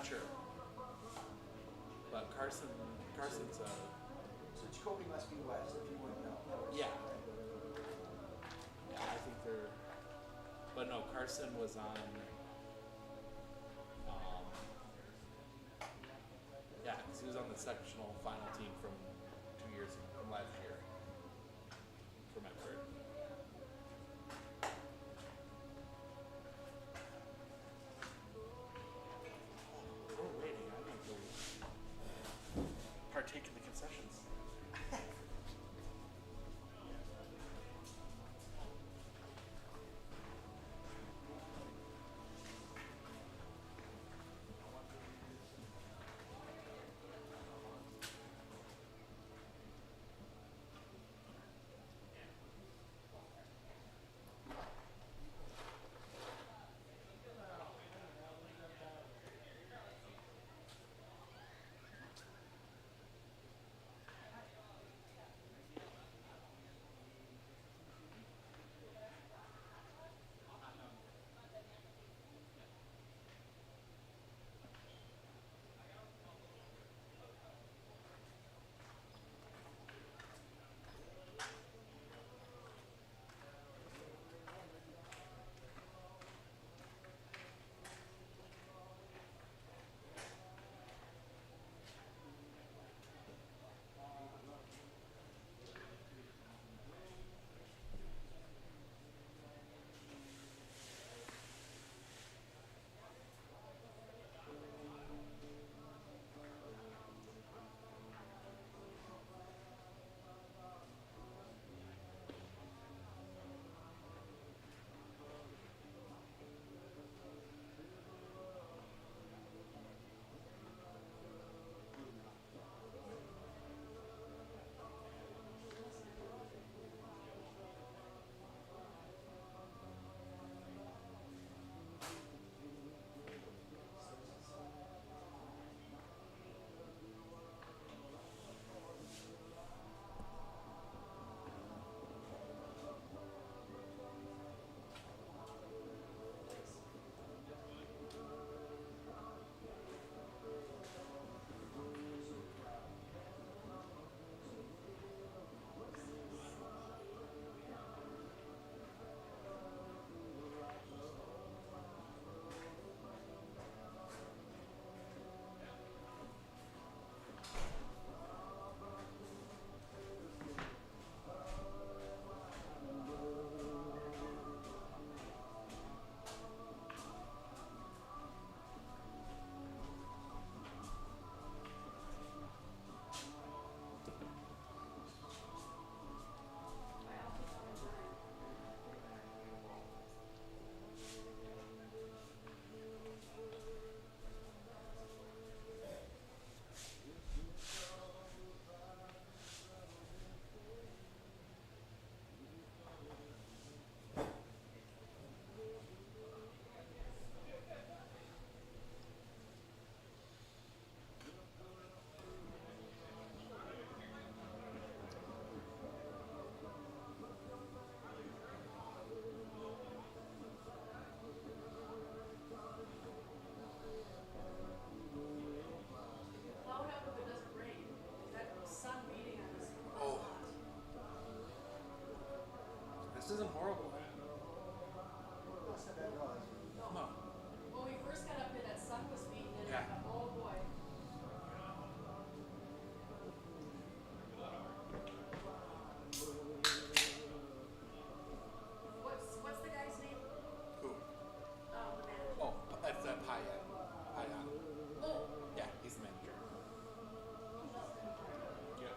not sure. But Carson's So Jacoby must be west if you wouldn't know. yeah. Yeah, I think they're. But no, Carson was on. Yeah, because he was on the sectional final team from 2 years ago, from last year, for Medford. We're waiting. I might go partake in the concessions. This isn't horrible. No. When we first got up here, that sun was beating in. Yeah. I thought, oh boy. What's the guy's name? Who? The manager. Oh, that's that Payan. Payan. Oh. Yeah, he's the manager. Yeah.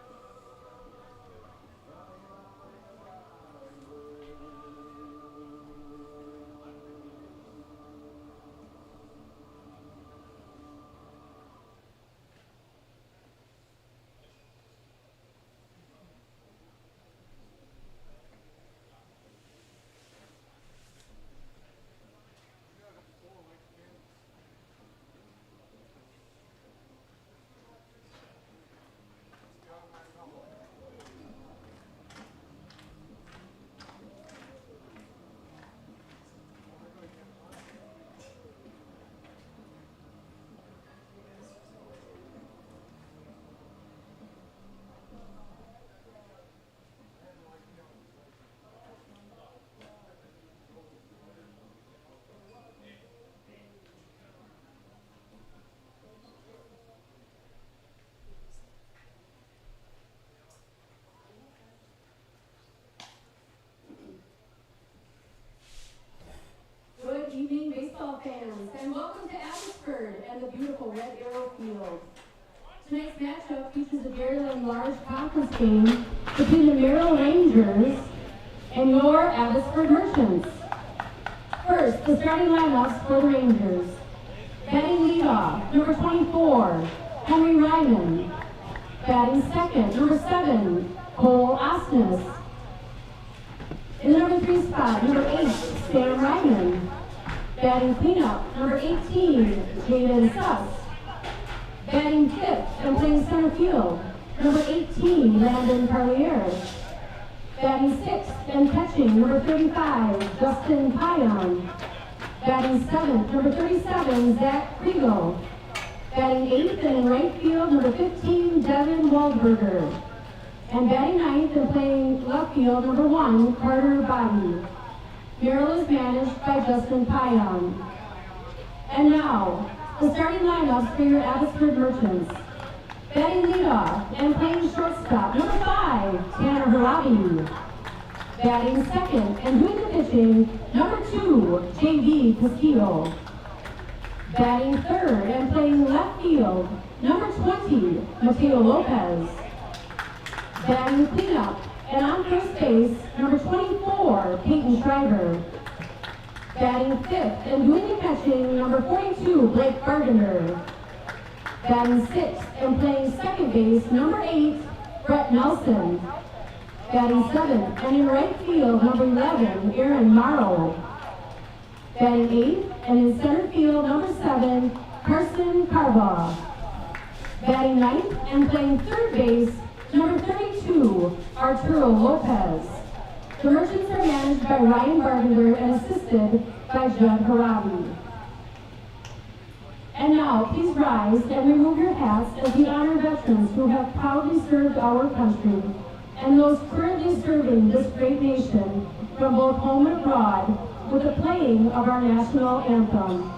neutral Red Arrow Field. Tonight's matchup features a Dairyland large conference game between the Merrill Rangers and your Abbotsford Merchants. First, the starting lineups for the Rangers. Batting leadoff, number 24, Henry Ryman. Batting second, number 7, Cole Osnes. In the number 3 spot, number 8, Sam Ryman. Batting cleanup, number 18, Jaden Suss. Batting 5th and playing center field, number 18, Landon Carlier. Batting 6th and catching, number 35, Justin Payan. Batting 7th, number 37, Zach Kriegel. Batting 8th and in right field, number 15, Devin Waldberger. And batting 9th and playing left field, number 1, Carter Bobby. Merrill is managed by Justin Payan. And now, the starting lineups for your Abbotsford Merchants. Batting leadoff and playing shortstop, number 5, Tanner Harabi. Batting second and doing the pitching, number 2, J.V. Castillo. Batting third and playing left field, number 20, Mateo Lopez. Batting cleanup and on first base, number 24, Peyton Schreiber. Batting 5th and doing the catching, number 42, Blake Gardner. Batting 6th and playing second base, number 8, Brett Nelson. Batting 7th and in right field, number 11, Aaron Morrow. Batting 8th and in center field, number 7, Carson Carbaugh. Batting 9th and playing third base, number 32, Arturo Lopez. The Merchants are managed by Ryan Bartender and assisted by Judd Harabi. And now, please rise and remove your hats as we honor veterans who have proudly served our country and those currently serving this great nation from both home and abroad with the playing of our national anthem.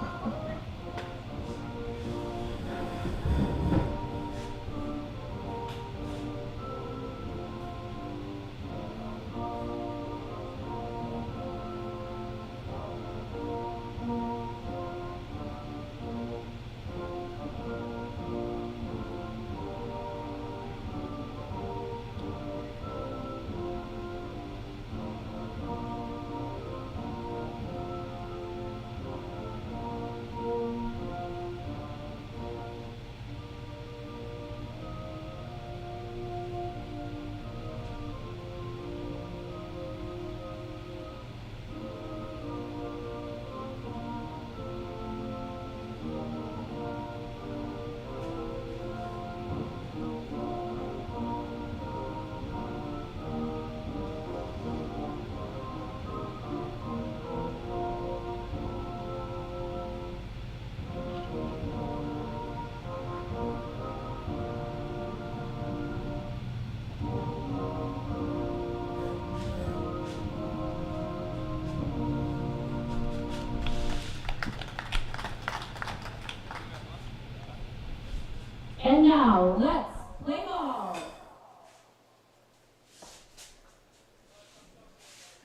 And now, let's play ball.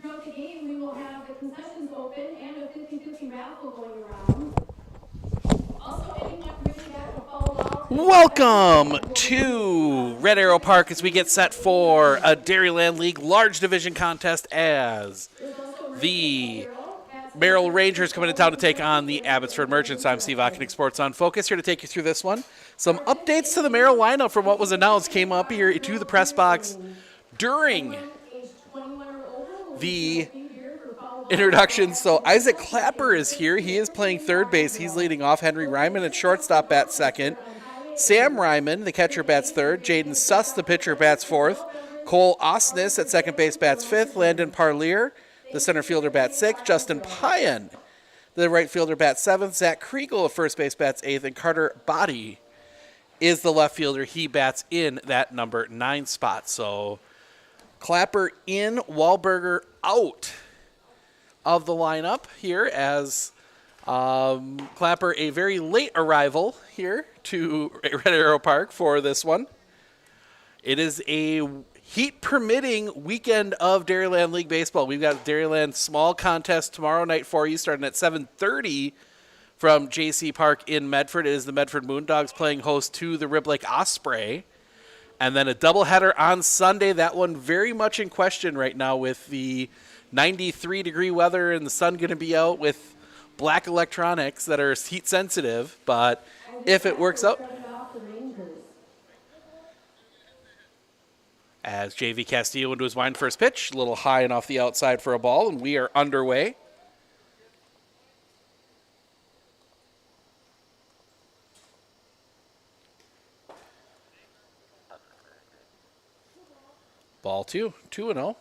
Throughout the game, we will have the concessions open and a 50-50 raffle going around. Also, anyone really got a foul ball. Welcome to Red Arrow Park as we get set for a Dairyland League large division contest as the Merrill Rangers coming to town to take on the Abbotsford Merchants. I'm Steve Ockenick, Sports on Focus, here to take you through this one. Some updates to the Merrill lineup from what was announced came up here to the press box during the introduction. So Isaac Clapper is here. He is playing third base. He's leading off. Henry Ryman at shortstop bats second. Sam Ryman, the catcher, bats third. Jaden Suss, the pitcher, bats fourth. Cole Osnes at second base bats fifth. Landon Parlier, the center fielder, bats sixth. Justin Payan, the right fielder, bats seventh. Zach Kriegel, at first base, bats eighth. And Carter Body is the left fielder. He bats in that number 9 spot. So Clapper in, Wahlberger out of the lineup here as Clapper, a very late arrival here to Red Arrow Park for this one. It is a heat-permitting weekend of Dairyland League Baseball. We've got Dairyland small contest tomorrow night for you, starting at 7:30 for from J.C. Park in Medford. It is the Medford Moondogs playing host to the Rib Lake Osprey. And then a doubleheader on Sunday. That one very much in question right now with the 93-degree weather and the sun going to be out with black electronics that are heat sensitive. But if it works out, as JV Castillo into his wide first pitch, a little high and off the outside for a ball, and we are underway. Ball 2, 2-0.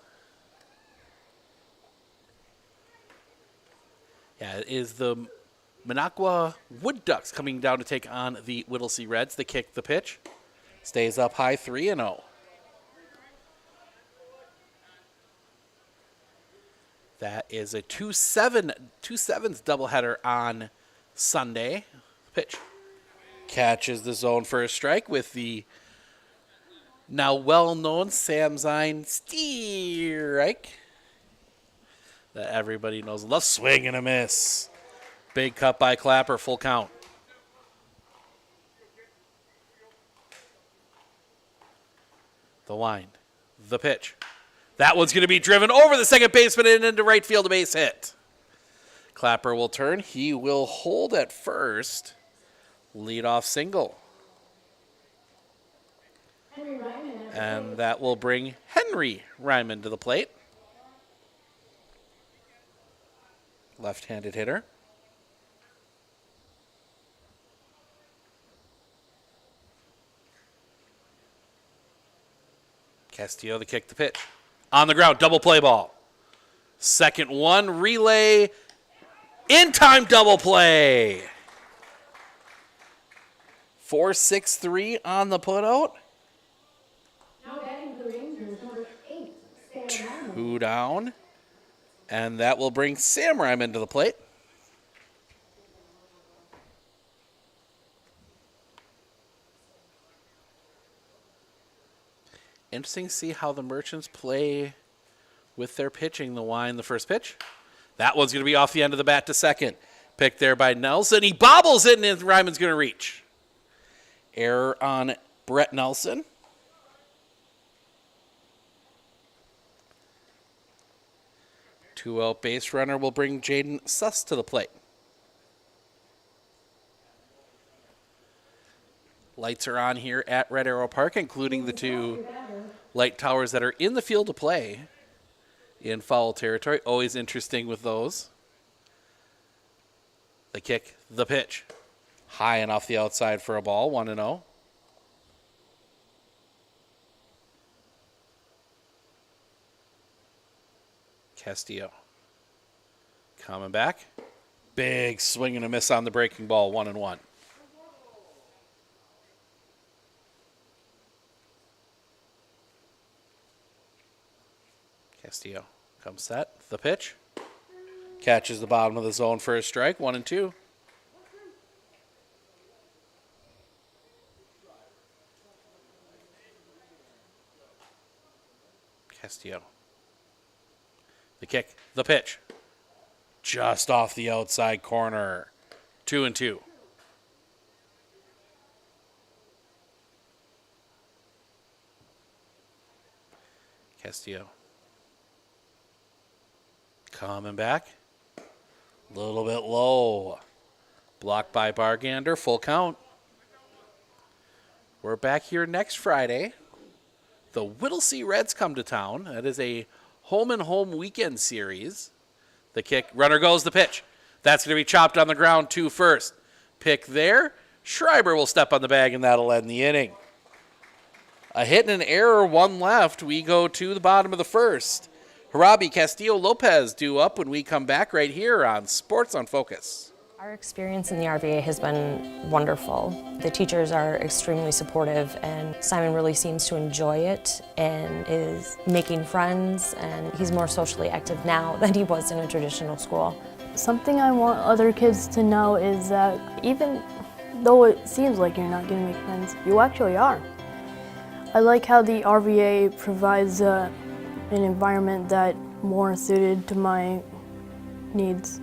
Yeah, it is the Minocqua Wood Ducks coming down to take on the Whittlesey Reds. The kick, the pitch. Stays up high, 3-0. That is a 2-7 doubleheader on Sunday. Pitch. Catches the zone for a strike with the now well-known Sam Zine strike that everybody knows and loves. Swing and a miss. Big cut by Clapper, full count. The wind. The pitch. That one's going to be driven over the second baseman and into right field, a base hit. Clapper will turn. He will hold at first. Leadoff single. And that will bring Henry Ryman to the plate. Left-handed hitter. Castillo, the kick, the pitch. On the ground, double play ball. Second one, relay. In time, double play. 4-6-3 on the putout. Now batting for the Rangers, number 8, Sam Ryman. 2 down. And that will bring Sam Ryman to the plate. Interesting to see how the Merchants play with their pitching. The wind, the first pitch. That one's going to be off the end of the bat to second. Picked there by Nelson. He bobbles it, and Ryman's going to reach. Error on Brett Nelson. Two-out base runner will bring Jaden Suss to the plate. Lights are on here at Red Arrow Park, including the 2 light towers that are in the field of play in foul territory. Always interesting with those. The kick, the pitch. High and off the outside for a ball, 1-0. Castillo. Coming back. Big swing and a miss on the breaking ball, 1-1. Castillo comes set. The pitch. Catches the bottom of the zone for a strike, 1-2. Castillo. The kick, the pitch. Just off the outside corner. 2-2. Castillo. Coming back. A little bit low. Blocked by Bargander. Full count. We're back here next Friday. The Whittlesey Reds come to town. That is a home-and-home weekend series. The kick. Runner goes. The pitch. That's going to be chopped on the ground. 2 first. Pick there. Schreiber will step on the bag, and that'll end the inning. A hit and an error, 1 left. We go to the bottom of the first. Harabi, Castillo, Lopez due up when we come back right here on Sports on Focus. Our experience in the RVA has been wonderful. The teachers are extremely supportive, and Simon really seems to enjoy it and is making friends, and he's more socially active now than he was in a traditional school. Something I want other kids to know is that even though it seems like you're not going to make friends, you actually are. I like how the RVA provides an environment that more suited to my needs.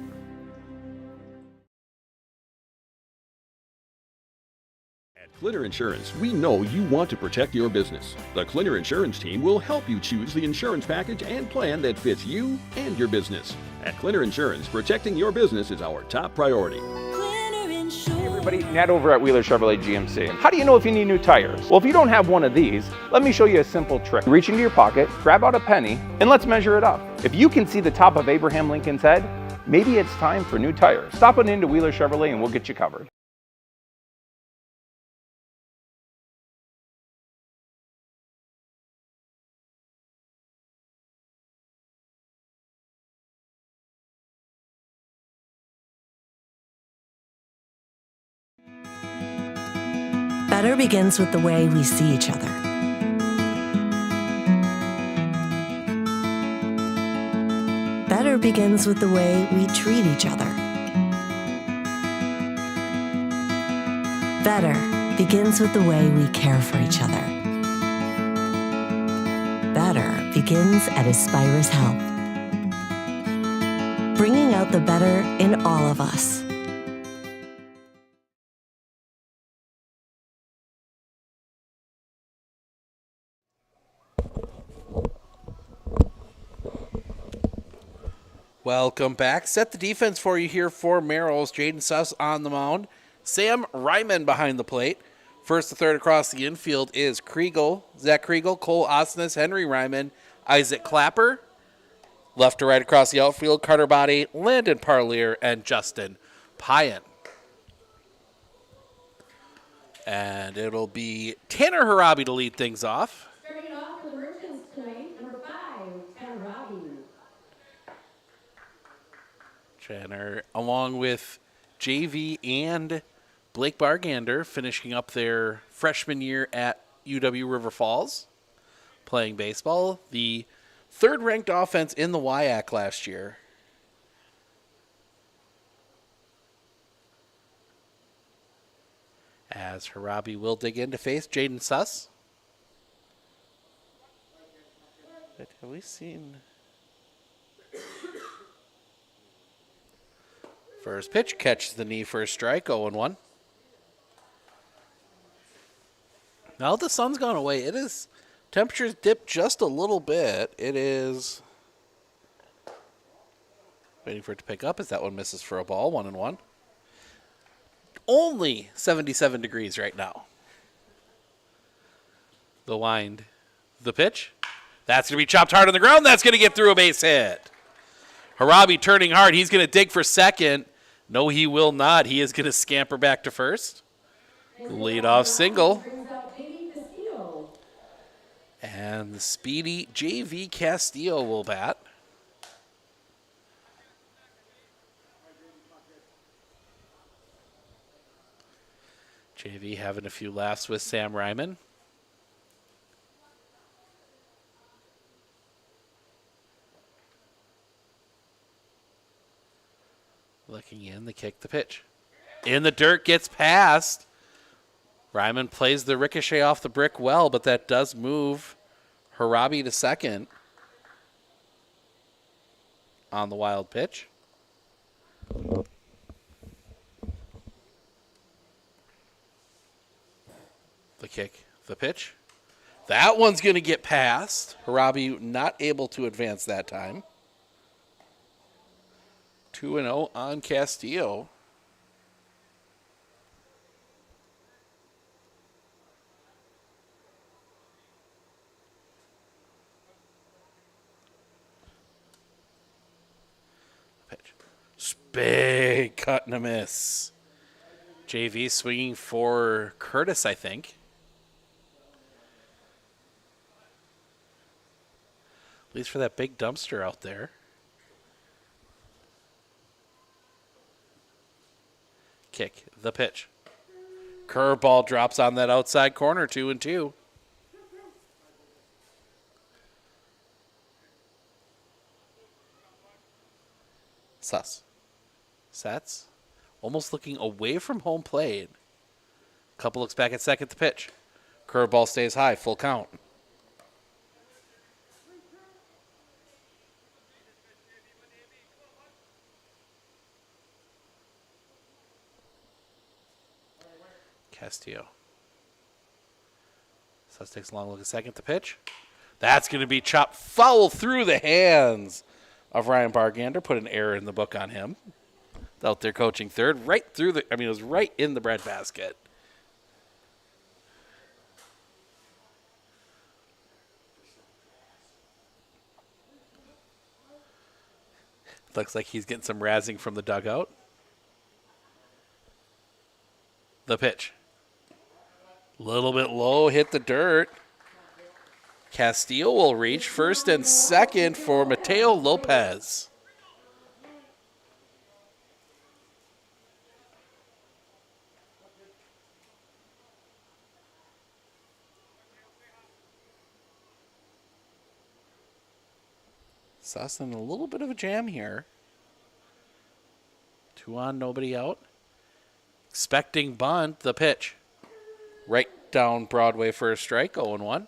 Clinner Insurance, we know you want to protect your business. The Clinner Insurance team will help you choose the insurance package and plan that fits you and your business. At Clinner Insurance, protecting your business is our top priority. Hey everybody, Nat over at Wheeler Chevrolet GMC. How do you know if you need new tires? Well, if you don't have one of these, let me show you a simple trick. Reach into your pocket, grab out a penny, and let's measure it up. If you can see the top of Abraham Lincoln's head, maybe it's time for new tires. Stop on into Wheeler Chevrolet and we'll get you covered. Better begins with the way we see each other. Better begins with the way we treat each other. Better begins with the way we care for each other. Better begins at Aspirus Health, bringing out the better in all of us. Welcome back. Set the defense for you here for Merrill's Jaden Suss on the mound. Sam Ryman behind the plate. First to third across the infield is Kriegel, Zach Kriegel, Cole Osnes, Henry Ryman, Isaac Clapper. Left to right across the outfield, Carter Body, Landon Parlier, and Justin Pyan. And it'll be Tanner Harabi to lead things off. Starting off for the Merchants tonight, number 5, Tanner Robbie. Tanner, along with JV and Blake Bargander, finishing up their freshman year at UW River Falls, playing baseball. The third-ranked offense in the WIAC last year. As Harabi will dig in to face Jaden Suss. But have we seen... First pitch, catches the knee for a strike, 0-1. Now the sun's gone away. It is, temperatures dipped just a little bit. It is, waiting for it to pick up as that one misses for a ball, 1-1. Only 77 degrees right now. The wind, the pitch. That's going to be chopped hard on the ground. That's going to get through a base hit. Harabi turning hard. He's going to dig for second. No, he will not. He is going to scamper back to first. Leadoff single. And the speedy JV Castillo will bat. JV having a few laughs with Sam Ryman. Looking in, the kick, the pitch. In the dirt, gets past. Ryman plays the ricochet off the brick well, but that does move Harabi to second on the wild pitch. The kick, the pitch. That one's going to get past. Harabi not able to advance that time. 2-0 on Castillo. Pitch. Big cut and a miss. JV swinging for Curtis, I think. At least for that big dumpster out there. Kick, the pitch. Curveball drops on that outside corner, 2-2. Suss. Sets. Almost looking away from home plate. Couple looks back at second, the pitch. Curveball stays high, full count. Castillo. Suss takes a long look at second. The pitch. That's going to be chopped foul through the hands of Ryan Bargander. Put an error in the book on him. Out there coaching third. Right through the, it was right in the breadbasket. Looks like he's getting some razzing from the dugout. The pitch. Little bit low, hit the dirt. Castillo will reach first and second for Mateo Lopez. Suss in a little bit of a jam here. 2 on, nobody out. Expecting bunt, the pitch. Right down Broadway for a strike, 0-1.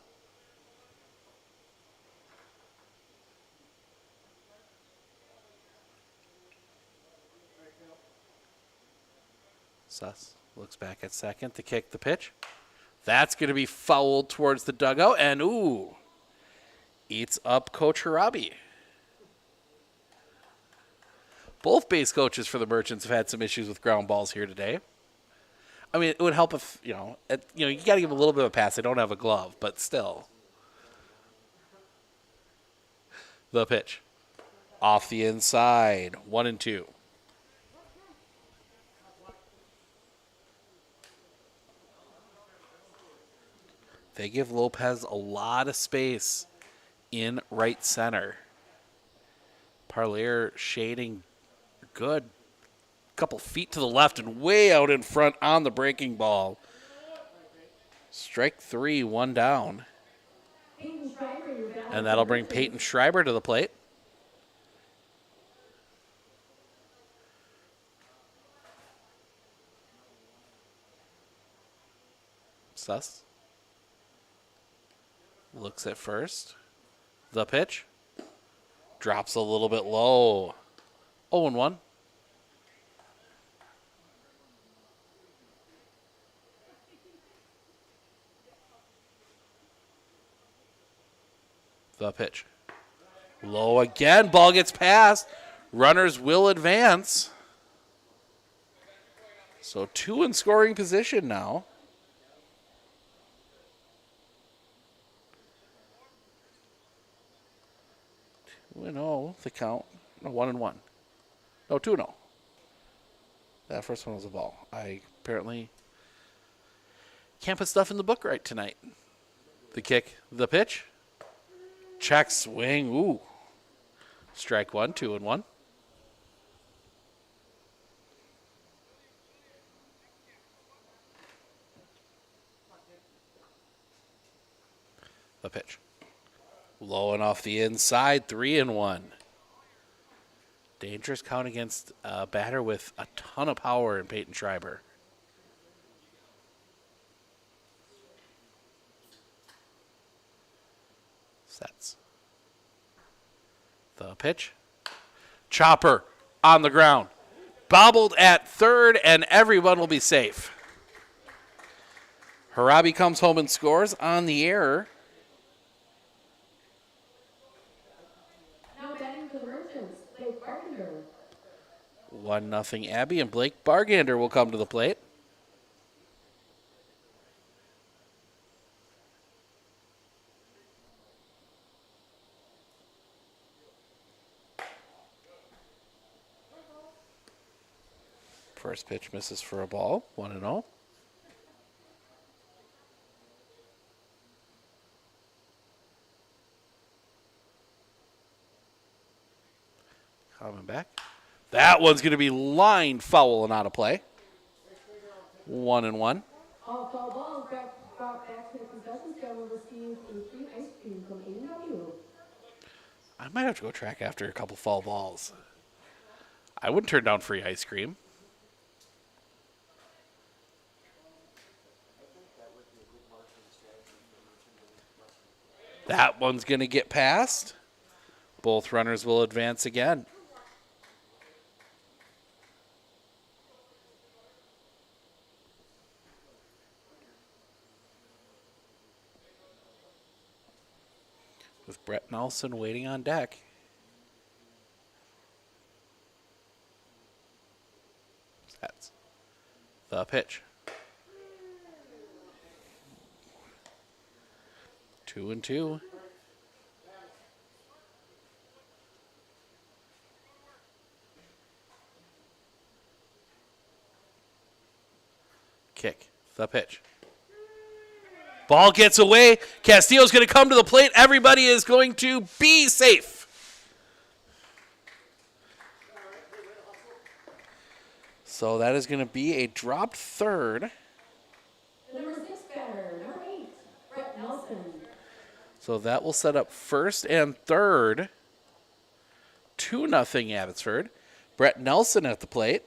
Suss looks back at second to kick the pitch. That's going to be fouled towards the dugout, and ooh, eats up Coach Harabi. Both base coaches for the Merchants have had some issues with ground balls here today. I mean, it would help if, you got to give a little bit of a pass. They don't have a glove, but still. The pitch. Off the inside. 1-2. They give Lopez a lot of space in right center. Parlier shading good. Couple feet to the left and way out in front on the breaking ball. Strike 3, 1 down. And that'll bring Peyton Schreiber to the plate. Suss looks at first. The pitch. Drops a little bit low. 0-1. The pitch. Low again. Ball gets passed. Runners will advance. So 2 in scoring position now. 2-0 the count. No, 1-1. No, 2-0. That first one was a ball. I apparently can't put stuff in the book right tonight. The kick, the pitch. Check swing. Ooh. Strike 1, 2-1. The pitch. Low and off the inside, 3-1. Dangerous count against a batter with a ton of power in Peyton Schreiber. Sets. The pitch. Chopper on the ground. Bobbled at third, and everyone will be safe. Harabi comes home and scores on the error. Now batting for the Merchants, Blake Bargander. 1-0 Abby, and Blake Bargander will come to the plate. First pitch misses for a ball, 1-0. Coming back. That one's going to be lined foul and out of play. 1-1. All foul balls brought back to the possession stand will receive a free ice cream from A&W. I might have to go track after a couple foul balls. I wouldn't turn down free ice cream. That one's going to get past. Both runners will advance again. with Brett Nelson waiting on deck. That's the pitch. 2-2. Kick, the pitch. Ball gets away. Castillo's going to come to the plate. Everybody is going to be safe. So that is going to be a dropped third. The number 6 batter, number 8, Brett Nelson. So that will set up first and third. 2-0 Abbotsford. Brett Nelson at the plate.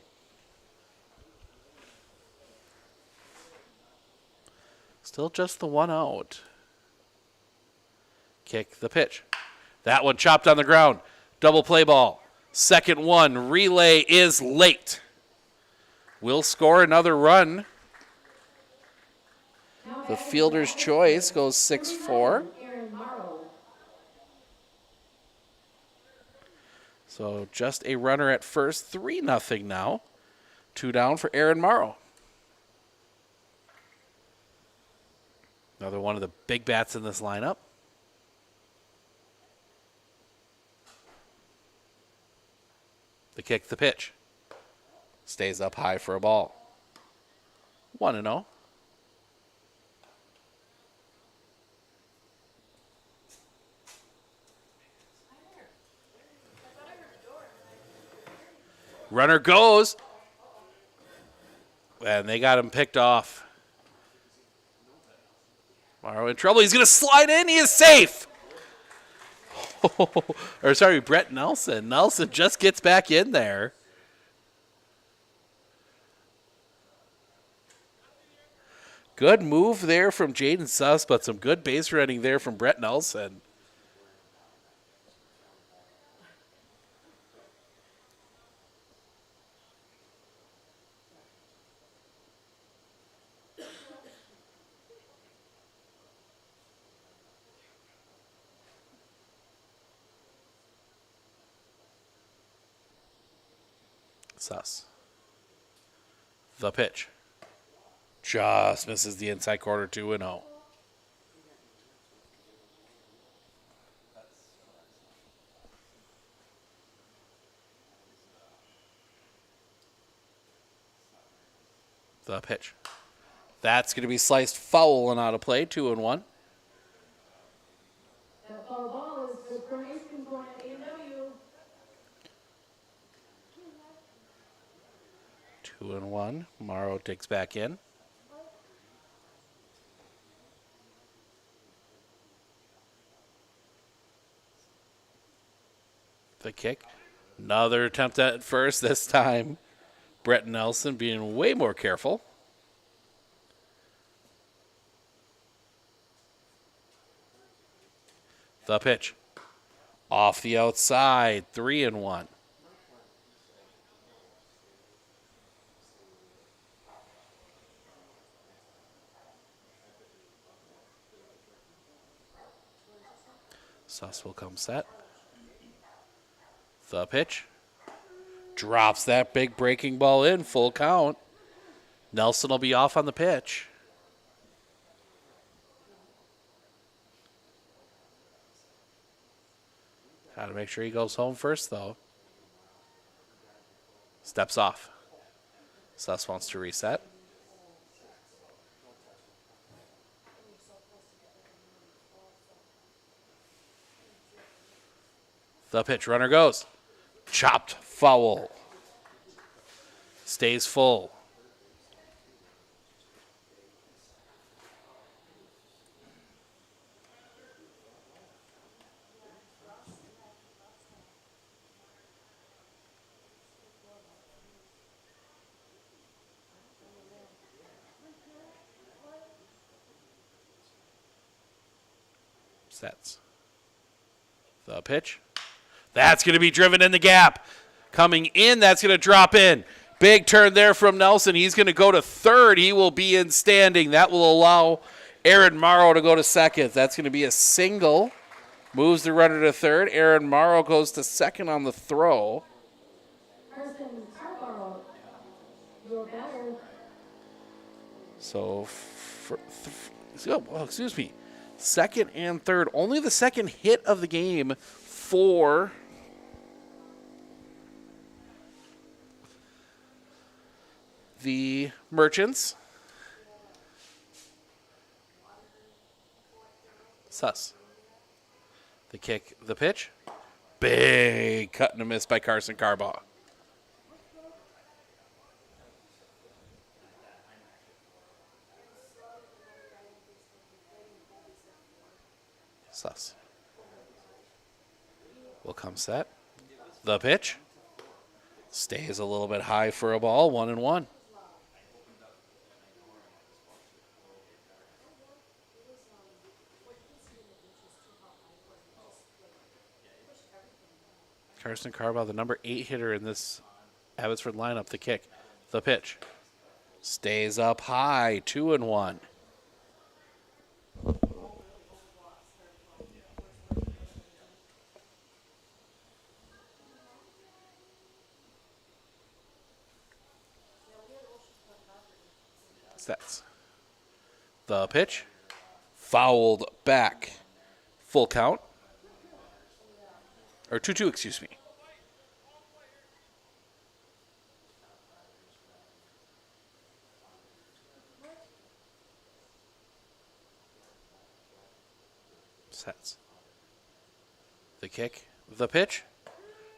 Still just the one out. Kick the pitch. That one chopped on the ground. Double play ball. Second one. Relay is late. Will score another run. The fielder's choice goes 6-4. So just a runner at first. 3-0 now. 2 down for Aaron Morrow. Another one of the big bats in this lineup. The kick, the pitch. Stays up high for a ball. 1-0. Runner goes. And they got him picked off. Morrow in trouble. He's going to slide in. He is safe. Or sorry, Brett Nelson. Nelson just gets back in there. Good move there from Jaden Suss, but some good base running there from Brett Nelson. Suss. The pitch. Just misses the inside corner. 2-0. The pitch. That's going to be sliced foul and out of play. 2-1. That foul ball is good for Mason going at A&W. 2-1. Morrow takes back in. The kick. Another attempt at first. This time, Brett Nelson being way more careful. The pitch. Off the outside. 3-1. Suss will come set. The pitch. Drops that big breaking ball in. Full count. Nelson will be off on the pitch. Got to make sure he goes home first, though. Steps off. Suss wants to reset. The pitch, runner goes. Chopped foul. Stays full. Sets. The pitch. That's going to be driven in the gap. Coming in, that's going to drop in. Big turn there from Nelson. He's going to go to third. He will be in standing. That will allow Aaron Morrow to go to second. That's going to be a single. Moves the runner to third. Aaron Morrow goes to second on the throw. Carson Scarborough, your batter. So, excuse me. Second and third. Only the second hit of the game for the Merchants. Suss. The kick, the pitch. Big cut and a miss by Carson Carbaugh. Suss. Will come set. The pitch. Stays a little bit high for a ball. 1-1. Carson Carbaugh, the number 8 hitter in this Abbotsford lineup. The kick. The pitch. Stays up high. 2-1. That's the pitch. Fouled back. Full count. Or 2-2, excuse me. Sets. The kick. The pitch.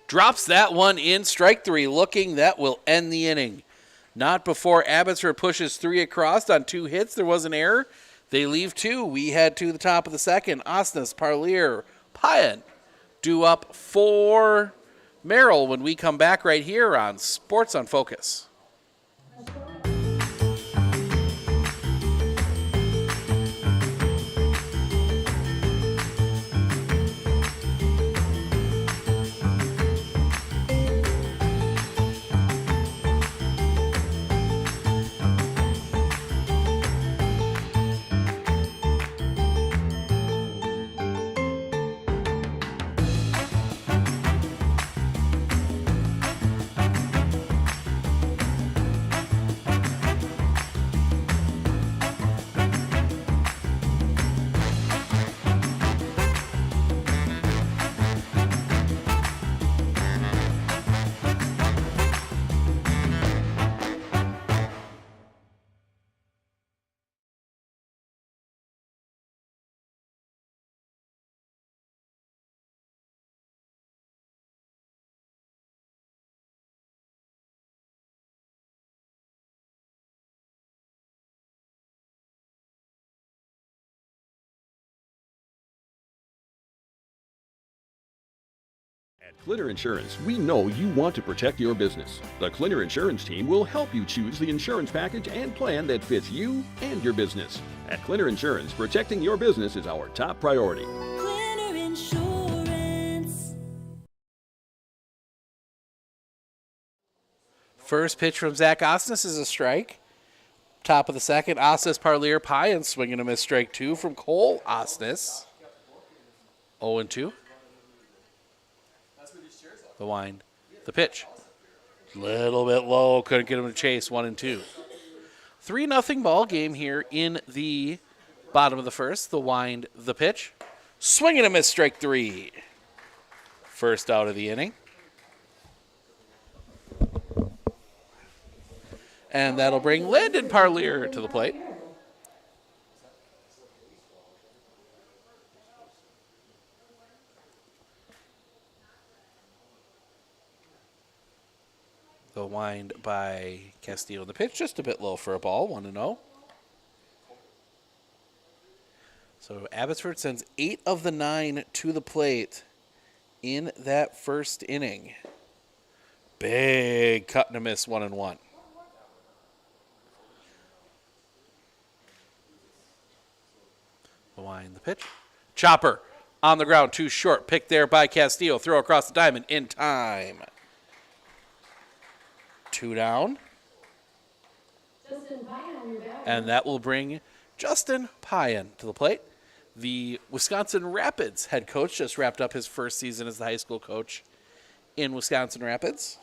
Drops that one in. Strike 3. Looking. That will end the inning. Not before Abbotsford pushes 3 across on 2 hits. There was an error. They leave 2. We head to the top of the second. Osnes, Parlier, Pyan due up for Merrill when we come back right here on Sports on Focus. At Clinner Insurance, we know you want to protect your business. The Clinner Insurance team will help you choose the insurance package and plan that fits you and your business. At Clinner Insurance, protecting your business is our top priority. Clinner Insurance. First pitch from Zach Osnes is a strike. Top of the second, Osnes, Parlier, Pyan swinging a miss. Strike 2 from Cole Osnes. 0-2. The wind. The pitch. Little bit low. Couldn't get him to chase. 1-2. 3-0 ball game here in the bottom of the first. The wind. The pitch. Swing and a miss. Strike 3. First out of the inning. And that'll bring Landon Parlier to the plate. The wind by Castillo. The pitch just a bit low for a ball. 1-0. So Abbotsford sends 8 of the 9 to the plate in that first inning. Big cut and a miss. 1-1. The wind. The pitch. Chopper on the ground. Too short. Pick there by Castillo. Throw across the diamond in time. 2 down. And that will bring Justin Pyan to the plate. The Wisconsin Rapids head coach just wrapped up his first season as the high school coach in Wisconsin Rapids.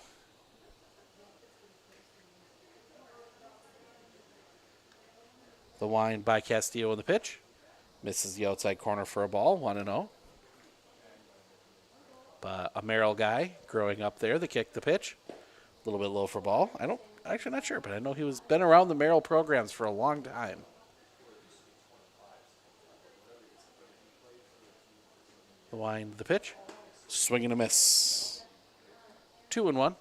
The wind by Castillo in the pitch. Misses the outside corner for a ball, 1-0. But a Merrill guy growing up there, the kick, the pitch. A little bit low for ball. Actually not sure, but I know he was been around the Merrill programs for a long time. The wind, the pitch. Swing and a miss. 2-1.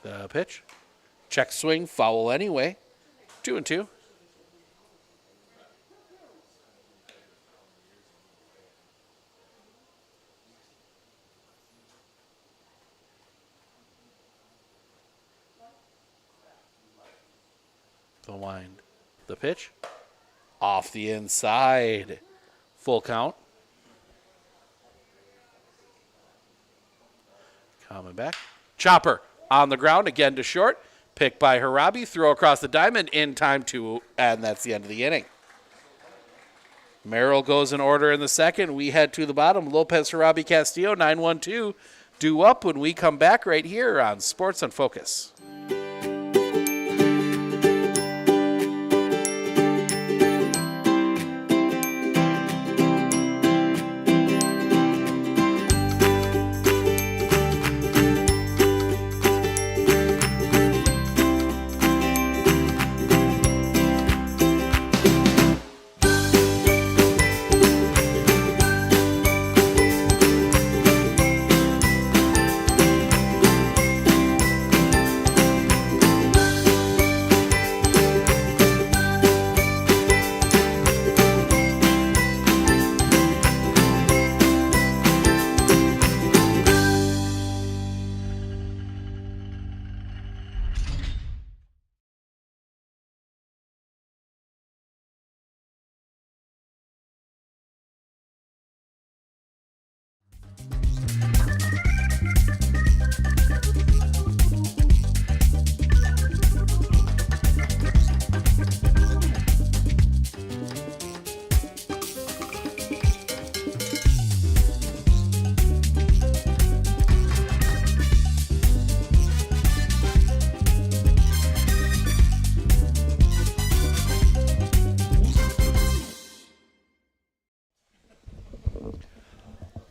The pitch. Check swing, foul anyway. 2-2. The wind. The pitch. Off the inside. Full count. Coming back. Chopper on the ground again to short. Picked by Harabi. Throw across the diamond in time to, and that's the end of the inning. Merrill goes in order in the second. We head to the bottom. Lopez, Harabi, Castillo, 9-1-2. Due up when we come back right here on Sports on Focus.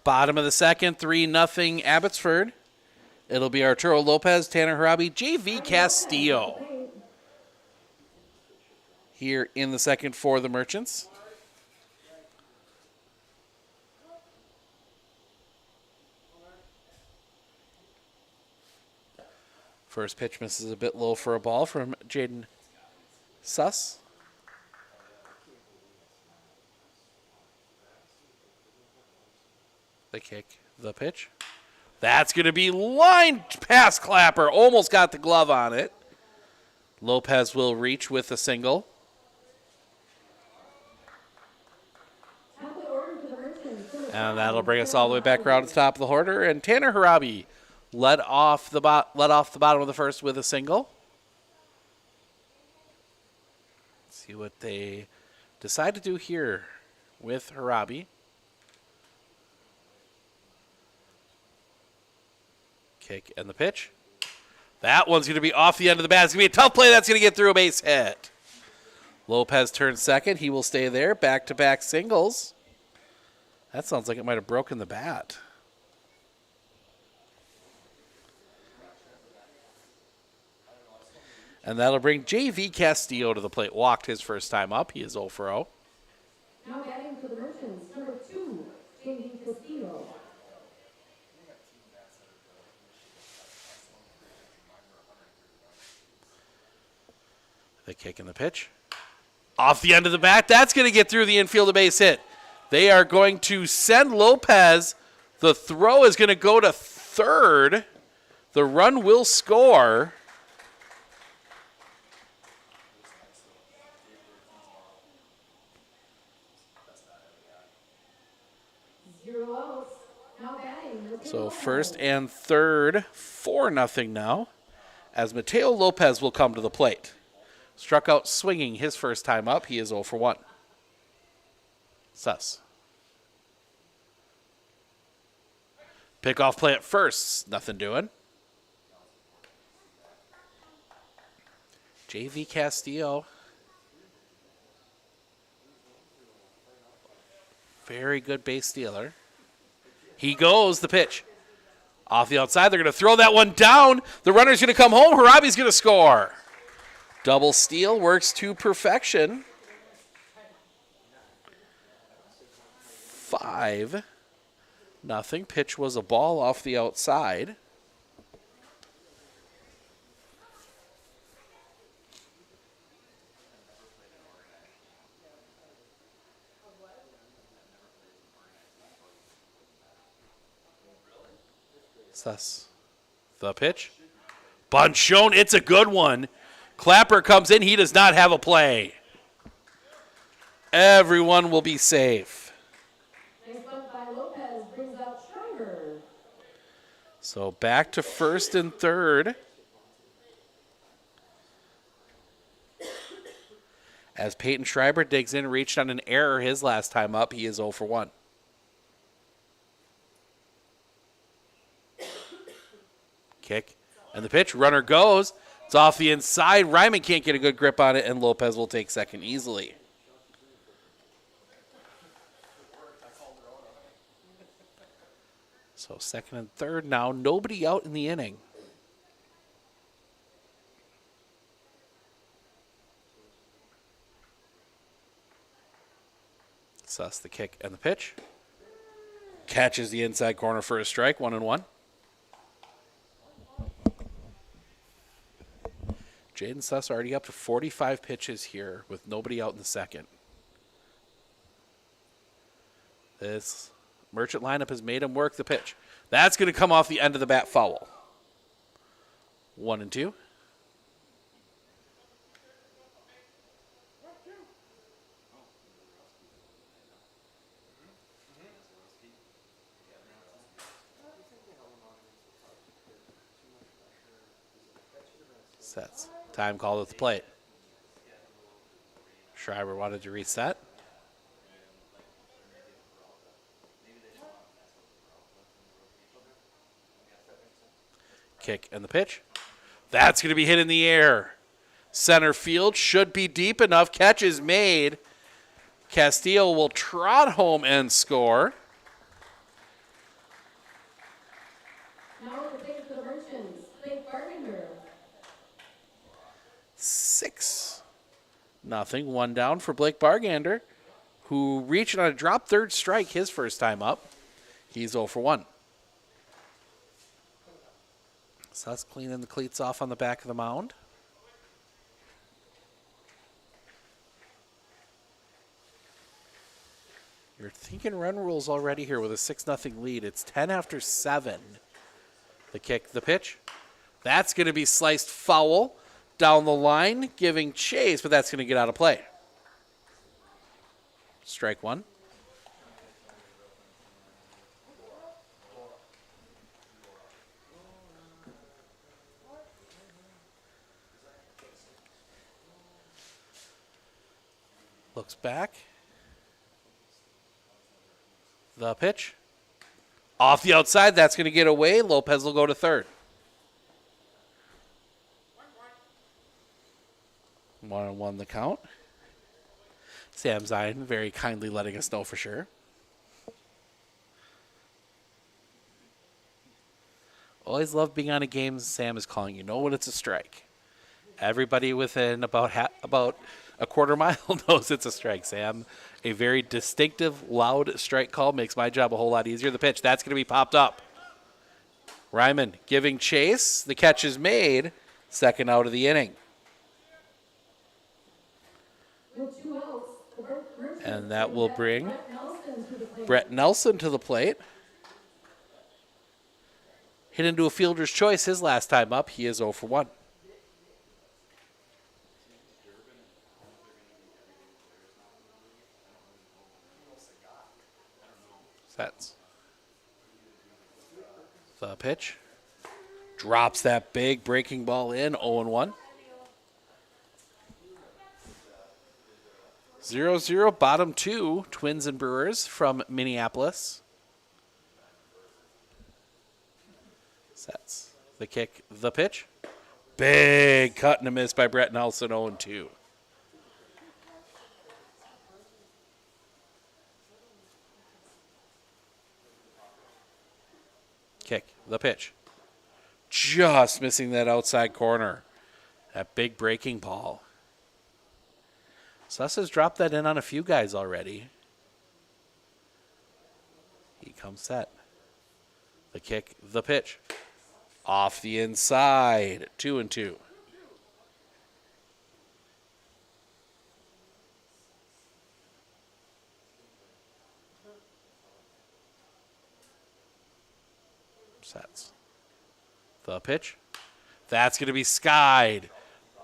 Bottom of the second, 3-0 Abbotsford. It'll be Arturo Lopez, Tanner Harabi, JV Castillo here in the second for the Merchants. First pitch misses a bit low for a ball from Jaden Suss. The kick, the pitch. That's going to be line past Clapper. Almost got the glove on it. Lopez will reach with a single. And that'll bring us all the way back around to the top of the order. And Tanner Harabi led off the bottom of the first with a single. Let's see what they decide to do here with Harabi. Kick and the pitch. That one's going to be off the end of the bat. It's going to be a tough play. That's going to get through a base hit. Lopez turns second. He will stay there. Back-to-back singles. That sounds like it might have broken the bat. And that'll bring JV Castillo to the plate. Walked his first time up. He is 0 for 0. Now batting for the Merchants, number 2, JV Castillo. The kick and the pitch. Off the end of the bat. That's going to get through the infield, a base hit. They are going to send Lopez. The throw is going to go to third. The run will score. So first and third, 4-0 now, as Mateo Lopez will come to the plate. Struck out swinging his first time up. He is 0 for 1. Suss. Pickoff play at first. Nothing doing. JV Castillo. Very good base stealer. He goes. The pitch. Off the outside. They're going to throw that one down. The runner's going to come home. Harabi's going to score. Double steal works to perfection. 5-0. Pitch was a ball off the outside. Suss. The pitch. Bunt shown. It's a good one. Clapper comes in. He does not have a play. Everyone will be safe. So back to first and third. As Peyton Schreiber digs in, reached on an error his last time up. He is 0 for 1. Kick and the pitch. Runner goes. It's off the inside. Ryman can't get a good grip on it, and Lopez will take second easily. So second and third now. Nobody out in the inning. Suss the kick and the pitch. Catches the inside corner for a strike. 1-1. Jaden Suss already up to 45 pitches here with nobody out in the second. This Merchant lineup has made him work the pitch. That's going to come off the end of the bat foul. 1-2. Sets. Time called at the plate. Schreiber wanted to reset. Kick and the pitch. That's going to be hit in the air. Center field should be deep enough. Catch is made. Castillo will trot home and score. Now the pick for the Merchants, Blake Bargander. 6-0. One down for Blake Bargander, who reached on a drop third strike his first time up. He's 0 for 1. Suss cleaning the cleats off on the back of the mound. You're thinking run rules already here with a 6-0 lead. It's 10 after 7. The kick, the pitch. That's going to be sliced foul down the line, giving chase, but that's going to get out of play. Strike one. Looks back. The pitch. Off the outside, that's going to get away. Lopez will go to third. 1-1 the count. Sam Zion very kindly letting us know for sure. Always love being on a game. Sam is calling you know when it's a strike. Everybody within about a quarter mile knows it's a strike, Sam. A very distinctive, loud strike call makes my job a whole lot easier. The pitch, that's going to be popped up. Ryman giving chase. The catch is made. Second out of the inning. And that will bring Brett Nelson to the plate. Hit into a fielder's choice his last time up. He is 0 for 1. Sets. The pitch. Drops that big breaking ball in. 0-1. 0-0, bottom two, Twins and Brewers from Minneapolis. Sets the kick, the pitch. Big cut and a miss by Brett Nelson, 0-2. Kick, the pitch. Just missing that outside corner. That big breaking ball. Suss has dropped that in on a few guys already. He comes set. The kick, the pitch. Off the inside, 2-2. Sets. The pitch. That's going to be skied.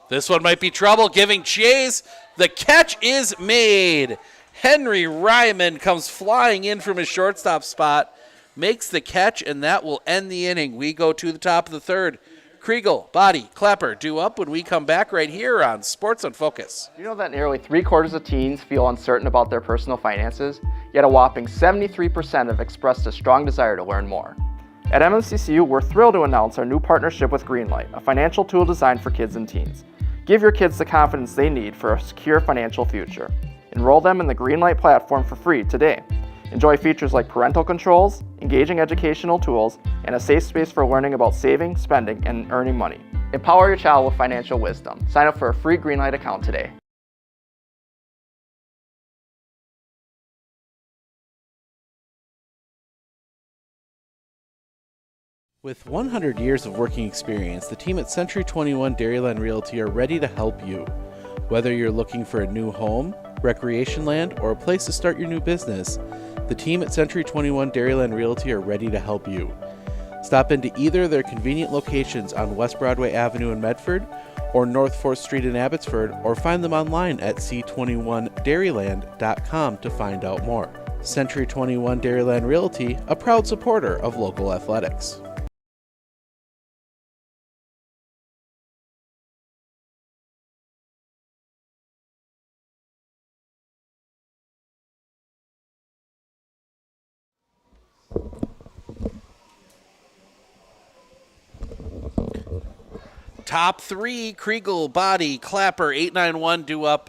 This one might be trouble, giving chase. The catch is made. Henry Ryman comes flying in from his shortstop spot, makes the catch, and that will end the inning. We go to the top of the third. Kriegel, Body, Clapper, due up when we come back right here on Sports on Focus. You know that nearly 3/4 of teens feel uncertain about their personal finances, yet a whopping 73% have expressed a strong desire to learn more. At MMCCU, we're thrilled to announce our new partnership with Greenlight, a financial tool designed for kids and teens. Give your kids the confidence they need for a secure financial future. Enroll them in the Greenlight platform for free today. Enjoy features like parental controls, engaging educational tools, and a safe space for learning about saving, spending, and earning money. Empower your child with financial wisdom. Sign up for a free Greenlight account today. With 100 years of working experience, the team at Century 21 Dairyland Realty are ready to help you. Whether you're looking for a new home, recreation land, or a place to start your new business, the team at Century 21 Dairyland Realty are ready to help you. Stop into either of their convenient locations on West Broadway Avenue in Medford or North 4th Street in Abbotsford, or find them online at c21dairyland.com to find out more. Century 21 Dairyland Realty, a proud supporter of local athletics. Top three, Kriegel, Body, Clapper, 891 due up